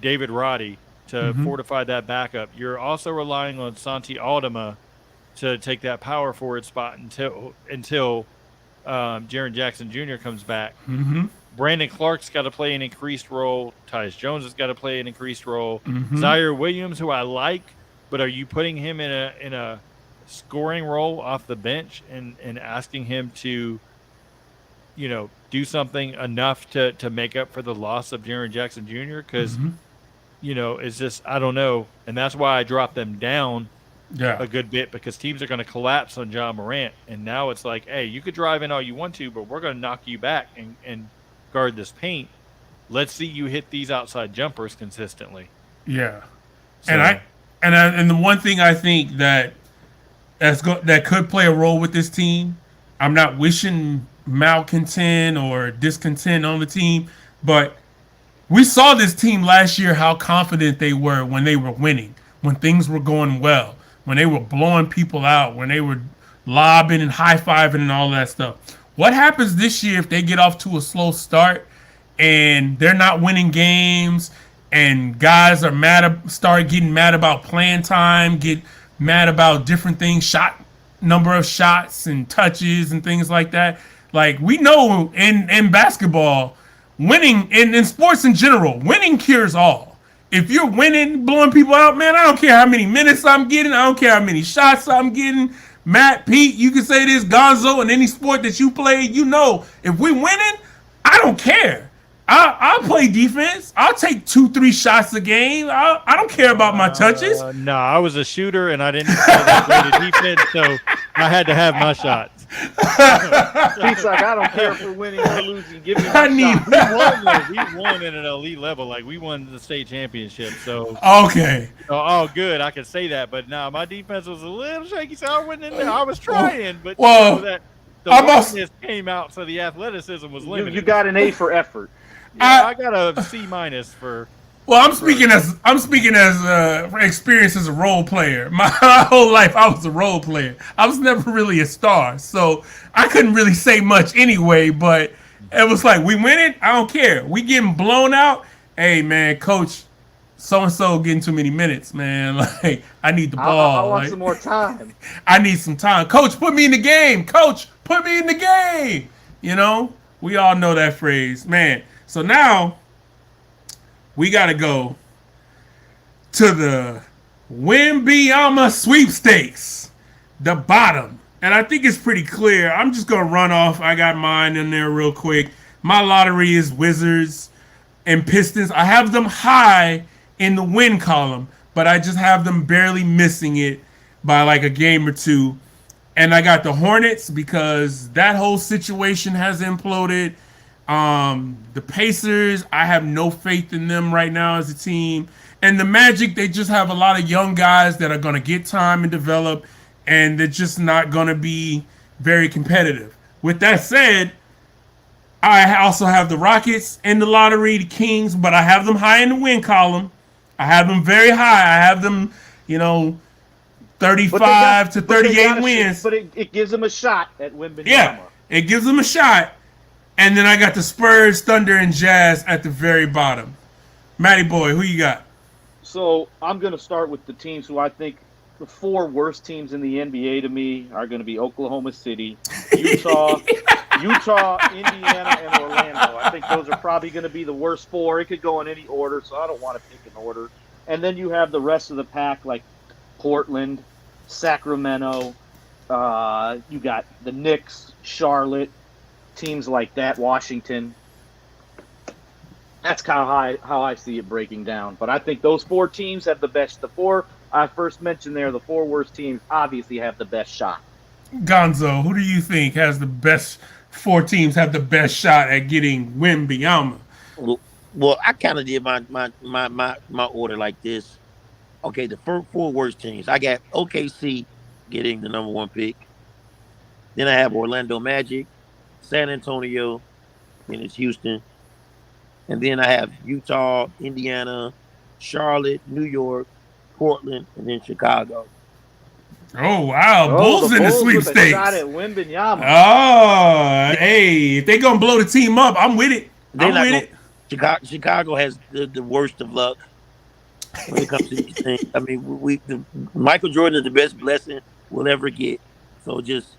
David Roddy to fortify that backup. You're also relying on Santi Aldama to take that power forward spot until Jaren Jackson Jr. comes back. Mm-hmm. Brandon Clark's got to play an increased role. Tyus Jones has got to play an increased role. Zaire Williams, who I like, but are you putting him in a scoring role off the bench and asking him to, do something enough to make up for the loss of Jaren Jackson Jr.? Because, it's just, I don't know. And that's why I dropped them down a good bit, because teams are going to collapse on John Morant. And now it's like, hey, you could drive in all you want to, but we're going to knock you back and guard this paint. Let's see you hit these outside jumpers consistently. Yeah. So. And the one thing I think that could play a role with this team, I'm not wishing malcontent or discontent on the team, but we saw this team last year, how confident they were when they were winning, when things were going well, when they were blowing people out, when they were lobbing and high-fiving and all that stuff. What happens this year if they get off to a slow start and they're not winning games, and guys are start getting mad about playing time, get mad about different things, number of shots and touches and things like that? Like, we know in basketball, winning, in sports in general, winning cures all. If you're winning, blowing people out, man, I don't care how many minutes I'm getting. I don't care how many shots I'm getting. Matt, Pete, you can say this, Gonzo, in any sport that you play, if we winning, I don't care. I'll play defense. I'll take 2-3 shots a game. I don't care about my touches. No, I was a shooter, and I didn't play that great defense, so I had to have my shots. Pete's like, I don't care if we're winning or losing. Give me my shot. We won at an elite level. Like, we won the state championship. So okay. Good. I can say that. But no, my defense was a little shaky, so I went in there. I was trying, but The I'm also- weakness came out, so the athleticism was limited. You got an A for effort. Yeah, I got a C- for. Well, I'm speaking as experience as a role player. My whole life, I was a role player. I was never really a star, so I couldn't really say much anyway. But it was like, we winning, I don't care. We getting blown out. Hey man, coach, so and so getting too many minutes, man. Like I need the ball. I want like, some more time. I need some time. Coach, put me in the game. Coach, put me in the game. You know, we all know that phrase, man. So now we got to go to the Wimbyama sweepstakes, the bottom. And I think it's pretty clear. I'm just going to run off. I got mine in there real quick. My lottery is Wizards and Pistons. I have them high in the win column, but I just have them barely missing it by like a game or two. And I got the Hornets because that whole situation has imploded. The Pacers, I have no faith in them right now as a team. And the Magic, they just have a lot of young guys that are going to get time and develop, and they're just not going to be very competitive. With that said, I also have the Rockets in the lottery, the Kings, but I have them high in the win column. I have them very high. I have them, 35 to 38 wins. But it gives them a shot at Wimbyama. Yeah, it gives them a shot. And then I got the Spurs, Thunder, and Jazz at the very bottom. Matty boy, who you got? So I'm going to start with the teams who I think the four worst teams in the NBA to me are going to be Oklahoma City, Utah, Indiana, and Orlando. I think those are probably going to be the worst four. It could go in any order, so I don't want to pick an order. And then you have the rest of the pack like Portland, Sacramento. You got the Knicks, Charlotte, teams like that, Washington. That's kind of how I see it breaking down. But I think those four teams have the best. The four I first mentioned there, the four worst teams, obviously have the best shot. Gonzo, who do you think has the best? Four teams have the best shot at getting Wimbyama. Well, I kind of did my order like this. Okay, the four worst teams. I got OKC getting the number one pick. Then I have Orlando Magic, San Antonio, then it's Houston. And then I have Utah, Indiana, Charlotte, New York, Portland, and then Chicago. Oh, wow. Bulls in the sweepstakes. With a shot at Wimbyama. Oh, hey. If they're going to blow the team up, I'm with it. Chicago has the worst of luck when it comes to these things. I mean, Michael Jordan is the best blessing we'll ever get. So just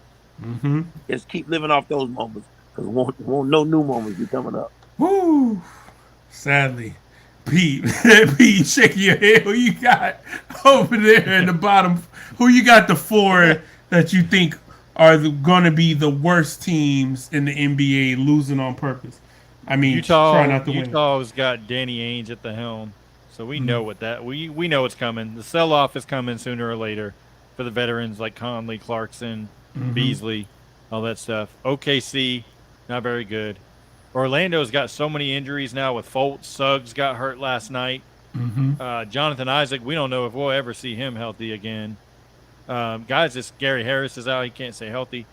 keep living off those moments because won't no new moments be coming up. Woo. Sadly. Pete, shaking your head. Who you got over there in the bottom? Who you got the four that you think are going to be the worst teams in the NBA losing on purpose? I mean, try not to win. Utah's got Danny Ainge at the helm, so we know what that we know it's coming. The sell-off is coming sooner or later for the veterans like Conley, Clarkson, Beasley, all that stuff. OKC, not very good. Orlando's got so many injuries now with Fultz. Suggs got hurt last night. Jonathan Isaac, we don't know if we'll ever see him healthy again. Guys, Gary Harris is out. He can't stay healthy.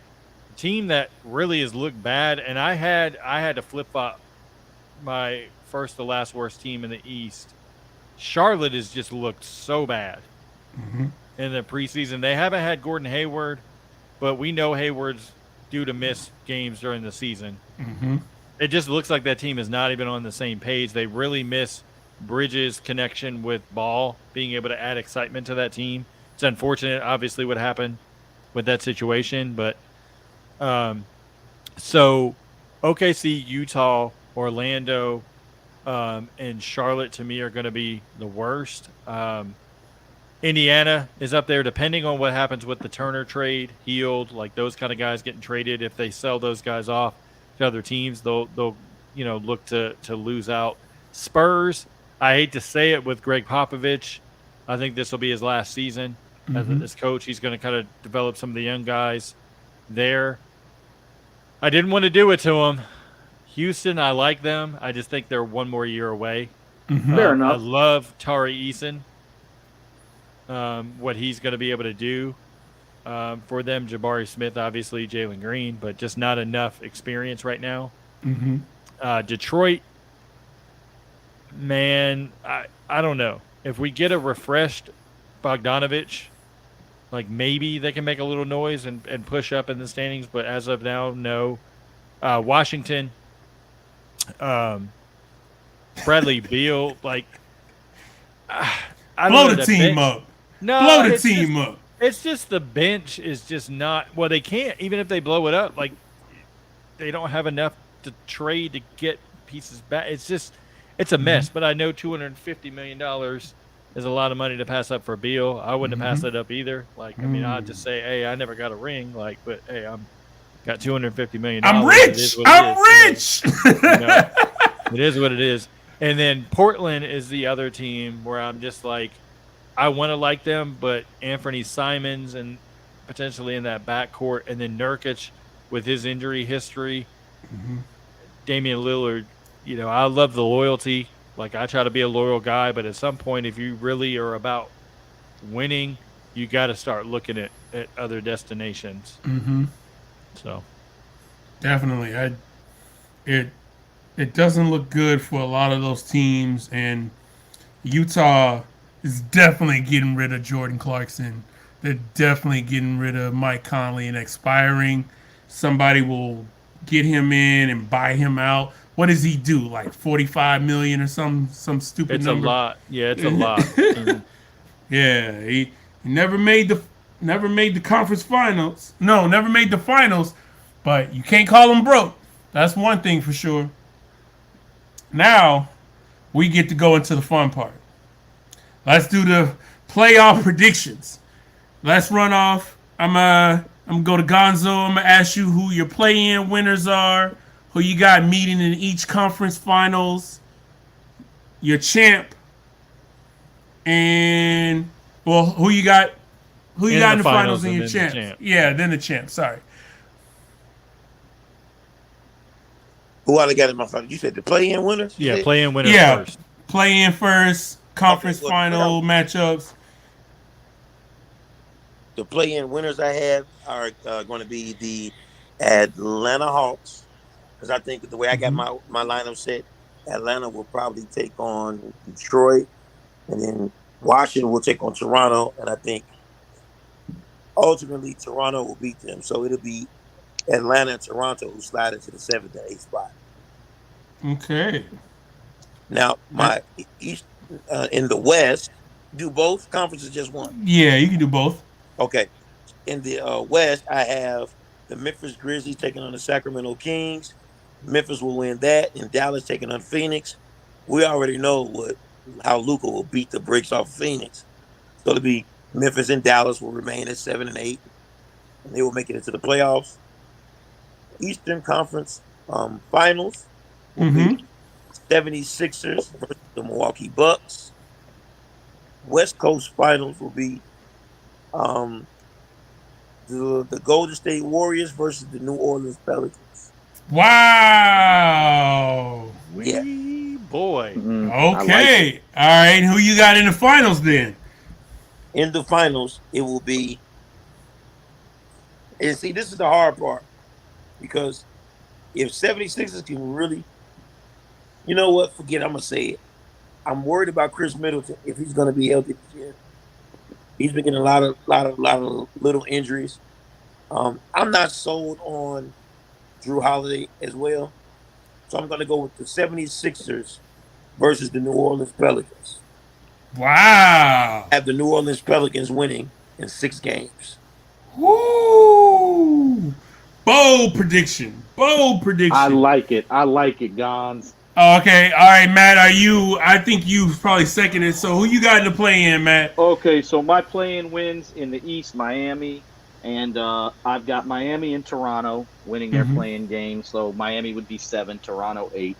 Team that really has looked bad, and I had to flip-flop my first to last worst team in the East. Charlotte has just looked so bad in the preseason. They haven't had Gordon Hayward, but we know Hayward's due to miss games during the season. It just looks like that team is not even on the same page. They really miss Bridges' connection with Ball, being able to add excitement to that team. It's unfortunate, obviously, what happened with that situation. But so OKC, Utah, Orlando, and Charlotte, to me, are going to be the worst. Indiana is up there, depending on what happens with the Turner trade, Healed, like those kind of guys getting traded. If they sell those guys off to other teams, they'll look to lose out. Spurs, I hate to say it with Greg Popovich, I think this will be his last season as coach. He's going to kind of develop some of the young guys there. I didn't want to do it to him. Houston, I like them. I just think they're one more year away. Fair enough. I love Tari Eason, what he's going to be able to do. for them. Jabari Smith, obviously, Jalen Green, but just not enough experience right now. Detroit, man, I don't know. If we get a refreshed Bogdanovich, like maybe they can make a little noise and push up in the standings, but as of now, no. Washington, Bradley Beal, like I don't Blow know, the team up. No, Blow the team up. It's just the bench is just not. Well, they can't even if they blow it up. Like they don't have enough to trade to get pieces back. It's a mess. But I know $250 million is a lot of money to pass up for Beal. I wouldn't have passed it up either. Like I mean, I'd just say, hey, I never got a ring. Like, but hey, I'm got $250 million. I'm rich. I'm rich. It is what it is. And then Portland is the other team where I'm just like, I want to like them, but Anthony Simons and potentially in that backcourt, and then Nurkic with his injury history, Damian Lillard. You know, I love the loyalty. Like I try to be a loyal guy, but at some point, if you really are about winning, you got to start looking at other destinations. So, definitely, it doesn't look good for a lot of those teams, and Utah is definitely getting rid of Jordan Clarkson. They're definitely getting rid of Mike Conley and expiring. Somebody will get him in and buy him out. What does he do? Like $45 million or some stupid it's number? a lot. Yeah, it's a lot. Yeah, he never made the conference finals. No, never made the finals. But you can't call him broke. That's one thing for sure. Now we get to go into the fun part. Let's do the playoff predictions. Let's run off. I'm gonna go to Gonzo. I'm gonna ask you who your play-in winners are, who you got meeting in each conference finals, your champ, and well, who you got in the finals and your champ. Yeah, then the champ. Sorry. Who I got in my final? You said the play-in winners? Yeah, play-in winners first. Play-in first. Conference final matchups. The play-in winners I have are going to be the Atlanta Hawks, because I think the way I got my lineup set, Atlanta will probably take on Detroit, and then Washington will take on Toronto, and I think ultimately Toronto will beat them. So it'll be Atlanta and Toronto who slide into the 7th and 8th spot. Okay. Now my East. In the West, do both conferences just one? Yeah, you can do both. Okay. In the West, I have the Memphis Grizzlies taking on the Sacramento Kings. Memphis will win that, and Dallas taking on Phoenix. We already know how Luka will beat the brakes off of Phoenix. So it'll be Memphis and Dallas will remain at 7 and 8, and they will make it into the playoffs. Eastern Conference Finals will be 76ers versus the Milwaukee Bucks. West Coast Finals will be the Golden State Warriors versus the New Orleans Pelicans. Wow. Yeah. Boy. Okay. Like all right. Who you got in the finals then? In the finals, it will be. And see, this is the hard part. Because if 76ers can really. You know what? Forget it. I'm going to say it. I'm worried about Chris Middleton if he's going to be healthy this year. He's been getting a lot of little injuries. I'm not sold on Drew Holiday as well. So I'm going to go with the 76ers versus the New Orleans Pelicans. Wow. I have the New Orleans Pelicans winning in 6 games. Woo! Bold prediction. I like it, Gonz. Okay, all right, Matt. I think you probably seconded. So who you got in the play-in, Matt? Okay, so my play-in wins in the East, Miami, and I've got Miami and Toronto winning their play-in game. So Miami would be 7, Toronto 8.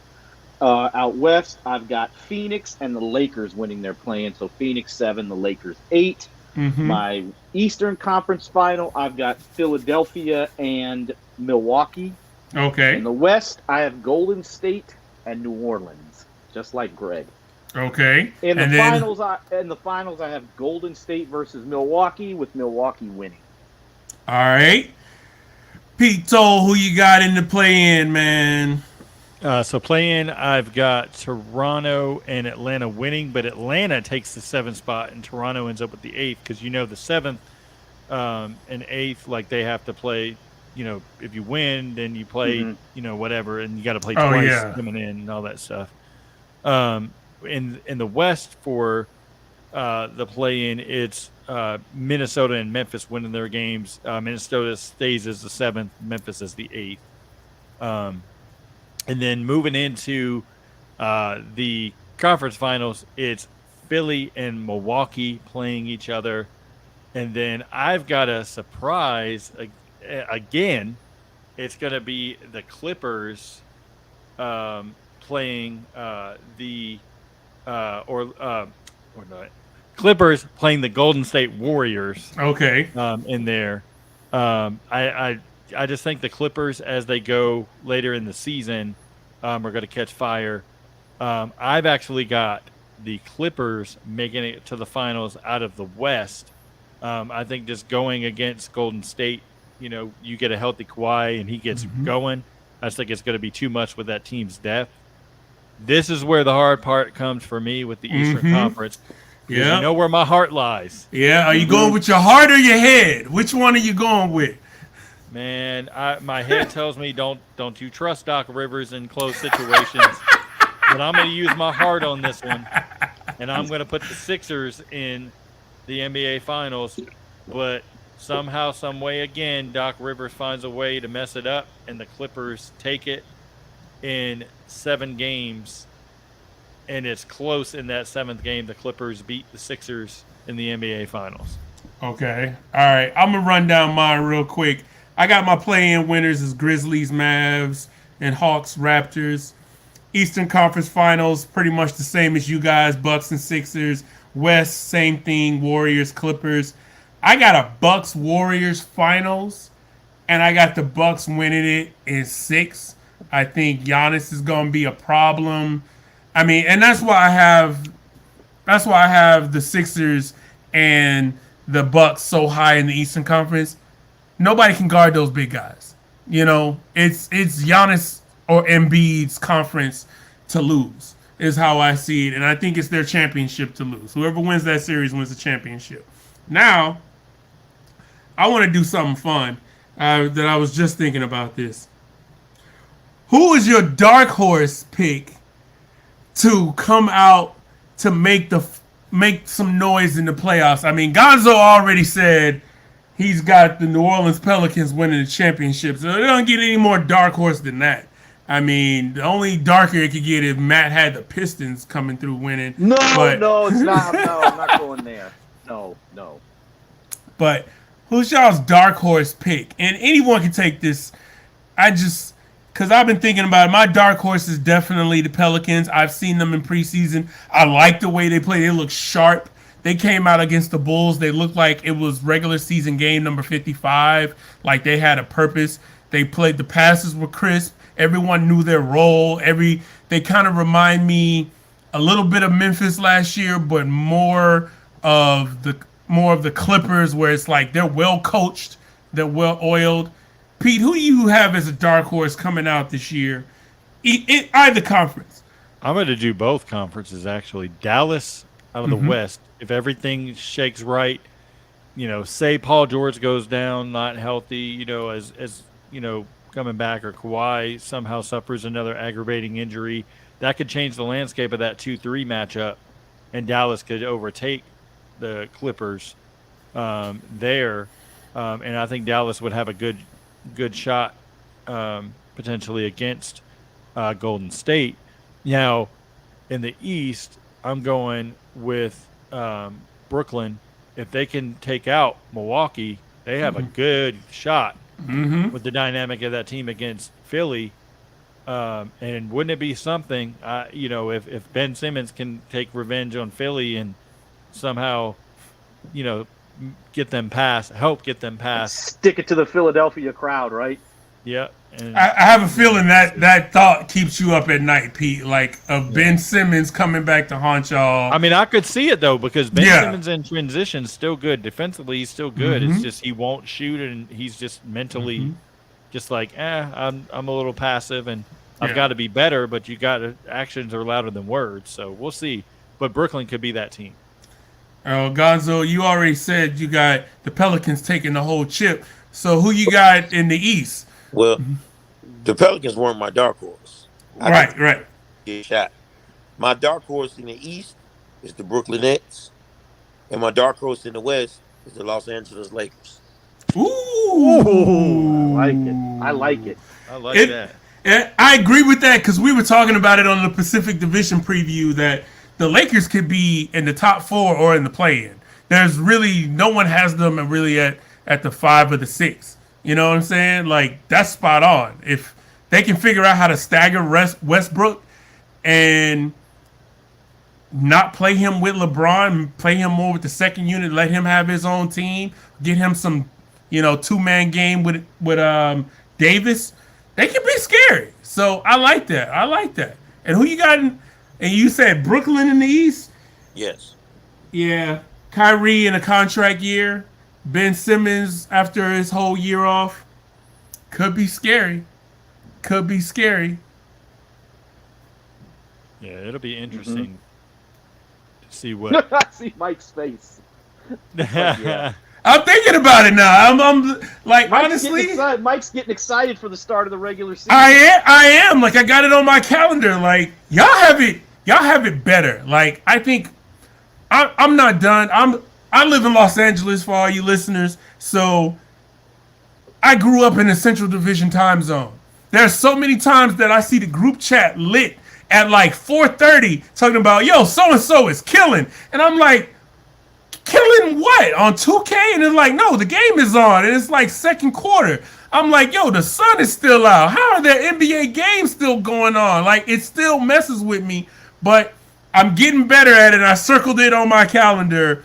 Out West, I've got Phoenix and the Lakers winning their play-in. So Phoenix 7, the Lakers 8. My Eastern Conference final, I've got Philadelphia and Milwaukee. Okay. In the West, I have Golden State and New Orleans, just like Greg. Okay. In the finals, I have Golden State versus Milwaukee, with Milwaukee winning. All right. Pete Toal, who you got in the play-in, man? So playing, I've got Toronto and Atlanta winning, but Atlanta takes the 7th spot and Toronto ends up with the 8th because the 7th and 8th, like they have to play. If you win, then you play, whatever, and you got to play Oh, twice yeah. coming in and all that stuff. In the West for the play-in, it's Minnesota and Memphis winning their games. Minnesota stays as the 7th, Memphis as the 8th. And then moving into the conference finals, it's Philly and Milwaukee playing each other. And then I've got a surprise again. It's going to be the Clippers playing Clippers playing the Golden State Warriors. Okay. In there, I just think the Clippers, as they go later in the season, are going to catch fire. I've actually got the Clippers making it to the finals out of the West. I think just going against Golden State, you get a healthy Kawhi and he gets going. I just think it's going to be too much with that team's depth. This is where the hard part comes for me with the Eastern Conference. Yeah. You know where my heart lies. Yeah. Are you going with your heart or your head? Which one are you going with? Man, my head tells me don't you trust Doc Rivers in close situations. But I'm going to use my heart on this one, and I'm going to put the Sixers in the NBA Finals. But somehow, some way, again, Doc Rivers finds a way to mess it up, and the Clippers take it in 7 games. And it's close in that 7th game. The Clippers beat the Sixers in the NBA Finals. Okay. All right. I'm going to run down mine real quick. I got my play-in winners as Grizzlies, Mavs, and Hawks, Raptors. Eastern Conference Finals, pretty much the same as you guys, Bucks and Sixers. West, same thing, Warriors, Clippers. I got a Bucks Warriors Finals, and I got the Bucks winning it in 6. I think Giannis is going to be a problem. I mean, and that's why I have the Sixers and the Bucks so high in the Eastern Conference. Nobody can guard those big guys. It's Giannis or Embiid's conference to lose is how I see it, and I think it's their championship to lose. Whoever wins that series wins the championship. Now, I want to do something fun that I was just thinking about this. Who is your dark horse pick to come out to make some noise in the playoffs? I mean, Gonzo already said he's got the New Orleans Pelicans winning the championship, so it don't get any more dark horse than that. I mean, the only darker it could get if Matt had the Pistons coming through winning. No, it's not. No, I'm not going there. No. But who's y'all's dark horse pick? And anyone can take this. Because I've been thinking about it. My dark horse is definitely the Pelicans. I've seen them in preseason. I like the way they play. They look sharp. They came out against the Bulls. They looked like it was regular season game number 55. Like they had a purpose. They played. The passes were crisp. Everyone knew their role. They kind of remind me a little bit of Memphis last year, but more of the Clippers, where it's like they're well coached, they're well oiled. Pete, who do you have as a dark horse coming out this year? Either conference. I'm going to do both conferences, actually. Dallas out of the West. If everything shakes right, say Paul George goes down, not healthy, as coming back, or Kawhi somehow suffers another aggravating injury, that could change the landscape of that 2-3 matchup, and Dallas could overtake the Clippers there. And I think Dallas would have a good shot potentially against Golden State. Now, in the East, I'm going with Brooklyn. If they can take out Milwaukee, they have a good shot with the dynamic of that team against Philly. And wouldn't it be something, if Ben Simmons can take revenge on Philly and somehow, help get them past. Stick it to the Philadelphia crowd, right? Yeah. And I have a feeling that thought keeps you up at night, Pete. Like Ben Simmons coming back to haunt y'all. I mean, I could see it though because Ben Yeah. Simmons in transition is still good. Defensively, he's still good. It's just he won't shoot, and he's just mentally just like, I'm a little passive, and I've got to be better. But actions are louder than words, so we'll see. But Brooklyn could be that team. Gonzo, you already said you got the Pelicans taking the whole chip. So who you got in the East? Well, the Pelicans weren't my dark horse. Right. Get shot. My dark horse in the East is the Brooklyn Nets, and my dark horse in the West is the Los Angeles Lakers. Ooh. I like it. I like that. I agree with that because we were talking about it on the Pacific Division preview that the Lakers could be in the top 4 or in the play-in. There's really no one has them really at the 5 or the 6. You know what I'm saying? Like, that's spot on. If they can figure out how to stagger Westbrook and not play him with LeBron, play him more with the second unit, let him have his own team, get him some, 2-man game with Davis, they can be scary. So I like that. And who you got and you said Brooklyn in the East? Yes. Yeah. Kyrie in a contract year. Ben Simmons after his whole year off. Could be scary. Yeah, it'll be interesting to see what. I see Mike's face. I'm thinking about it now. I'm like, honestly, Mike's getting excited for the start of the regular season. I am. Like, I got it on my calendar. Like, y'all have it better. Like, I think I'm not done. I live in Los Angeles for all you listeners, so I grew up in the Central Division time zone. There's so many times that I see the group chat lit at like 4:30 talking about, yo, so-and-so is killing. And I'm like, killing what? On 2K? And it's like, no, the game is on. And it's like second quarter. I'm like, yo, the sun is still out. How are there NBA games still going on? Like, it still messes with me. But I'm getting better at it. I circled it on my calendar.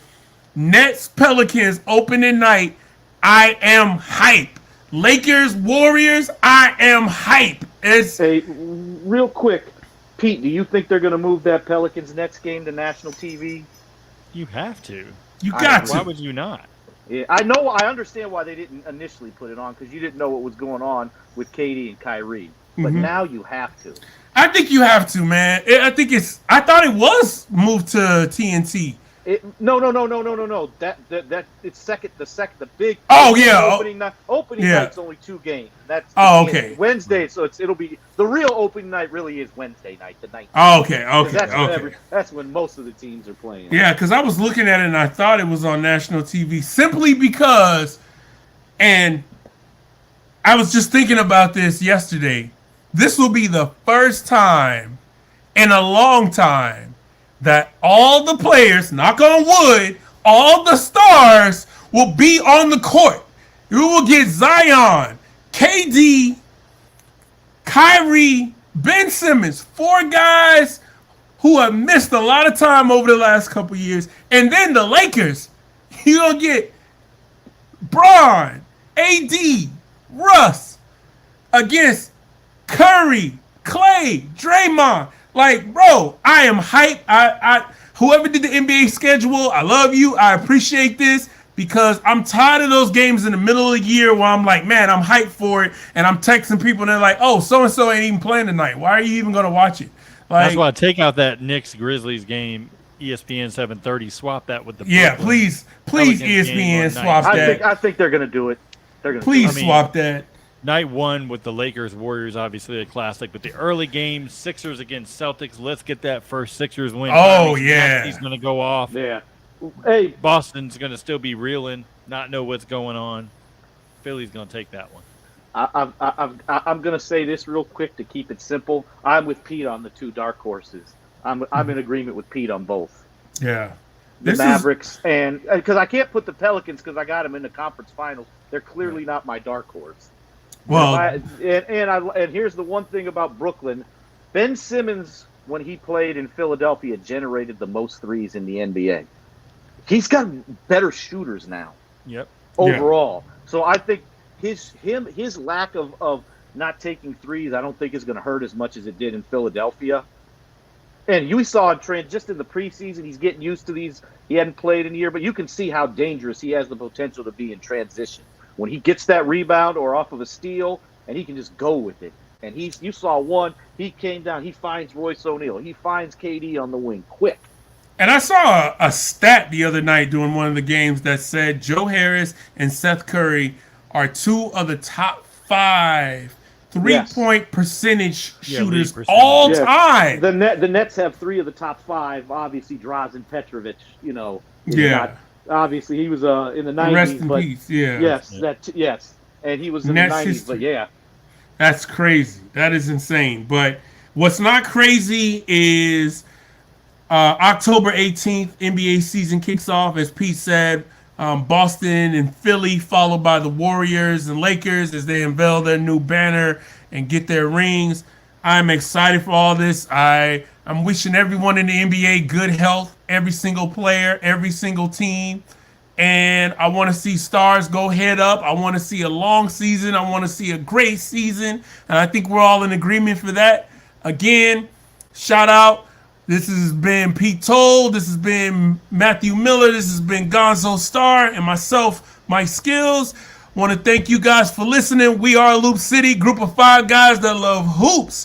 Nets, Pelicans, opening night. I am hype. Lakers, Warriors, I am hype. Hey, real quick, Pete, do you think they're going to move that Pelicans Nets game to national TV? You have to. You got to. Why would you not? Yeah, I know. I understand why they didn't initially put it on because you didn't know what was going on with KD and Kyrie. But now you have to. I think you have to, man. I thought it was moved to TNT. No. That it's the big. Oh yeah. Opening night's only 2 games. That's okay. Wednesday, so it'll be the real opening night. Really is Wednesday night, the 19th. Oh, okay. That's when most of the teams are playing. Yeah, because I was looking at it and I thought it was on national TV simply because, and I was just thinking about this yesterday. This will be the first time in a long time that all the players, knock on wood, all the stars will be on the court. You will get Zion, KD, Kyrie, Ben Simmons, 4 guys who have missed a lot of time over the last couple years. And then the Lakers, you're going to get Bron, AD, Russ against Curry, Clay, Draymond. Like, bro, I am hyped. I whoever did the NBA schedule, I love you. I appreciate this because I'm tired of those games in the middle of the year where I'm like, man, I'm hyped for it. And I'm texting people and they're like, oh, so-and-so ain't even playing tonight. Why are you even going to watch it? Like, that's why I take out that Knicks-Grizzlies game, ESPN 730, swap that with the yeah, please ESPN swap that. I think they're going to do it. Please swap that. Night 1 with the Lakers Warriors, obviously a classic, but the early game, Sixers against Celtics. Let's get that first Sixers win. Oh yeah, he's going to go off. Yeah. Hey, Boston's going to still be reeling, not know what's going on. Philly's going to take that one. I'm going to say this real quick to keep it simple. I'm with Pete on the 2 dark horses. I'm in agreement with Pete on both. Yeah. The Mavericks and because I can't put the Pelicans because I got them in the conference finals. They're clearly not my dark horse. Well, and here's the one thing about Brooklyn. Ben Simmons, when he played in Philadelphia, generated the most threes in the NBA. He's got better shooters now. Yep. Overall. Yeah. So I think his lack of not taking threes, I don't think is going to hurt as much as it did in Philadelphia. And you saw in just in the preseason, he's getting used to these. He hadn't played in a year, but you can see how dangerous he has the potential to be in transition. When he gets that rebound or off of a steal, and he can just go with it. And you saw one, he came down, he finds Royce O'Neal, he finds KD on the wing quick. And I saw a stat the other night during one of the games that said Joe Harris and Seth Curry are 2 of the top 5 three-point percentage shooters all time. The Nets have 3 of the top 5. Obviously, Drazen Petrovic, obviously, he was in the 90s. Rest in peace, yeah. Yes. And he was in the 90s, history. But yeah. That's crazy. That is insane. But what's not crazy is October 18th, NBA season kicks off, as Pete said. Boston and Philly, followed by the Warriors and Lakers as they unveil their new banner and get their rings. I'm excited for all this. I'm wishing everyone in the NBA good health, every single player, every single team. And I want to see stars go head up. I want to see a long season. I want to see a great season. And I think we're all in agreement for that. Again, shout out. This has been Pete Toal. This has been Matthew Miller. This has been GonzoStar and myself, Mike Skills. Want to thank you guys for listening. We are Loop City, group of 5 guys that love hoops.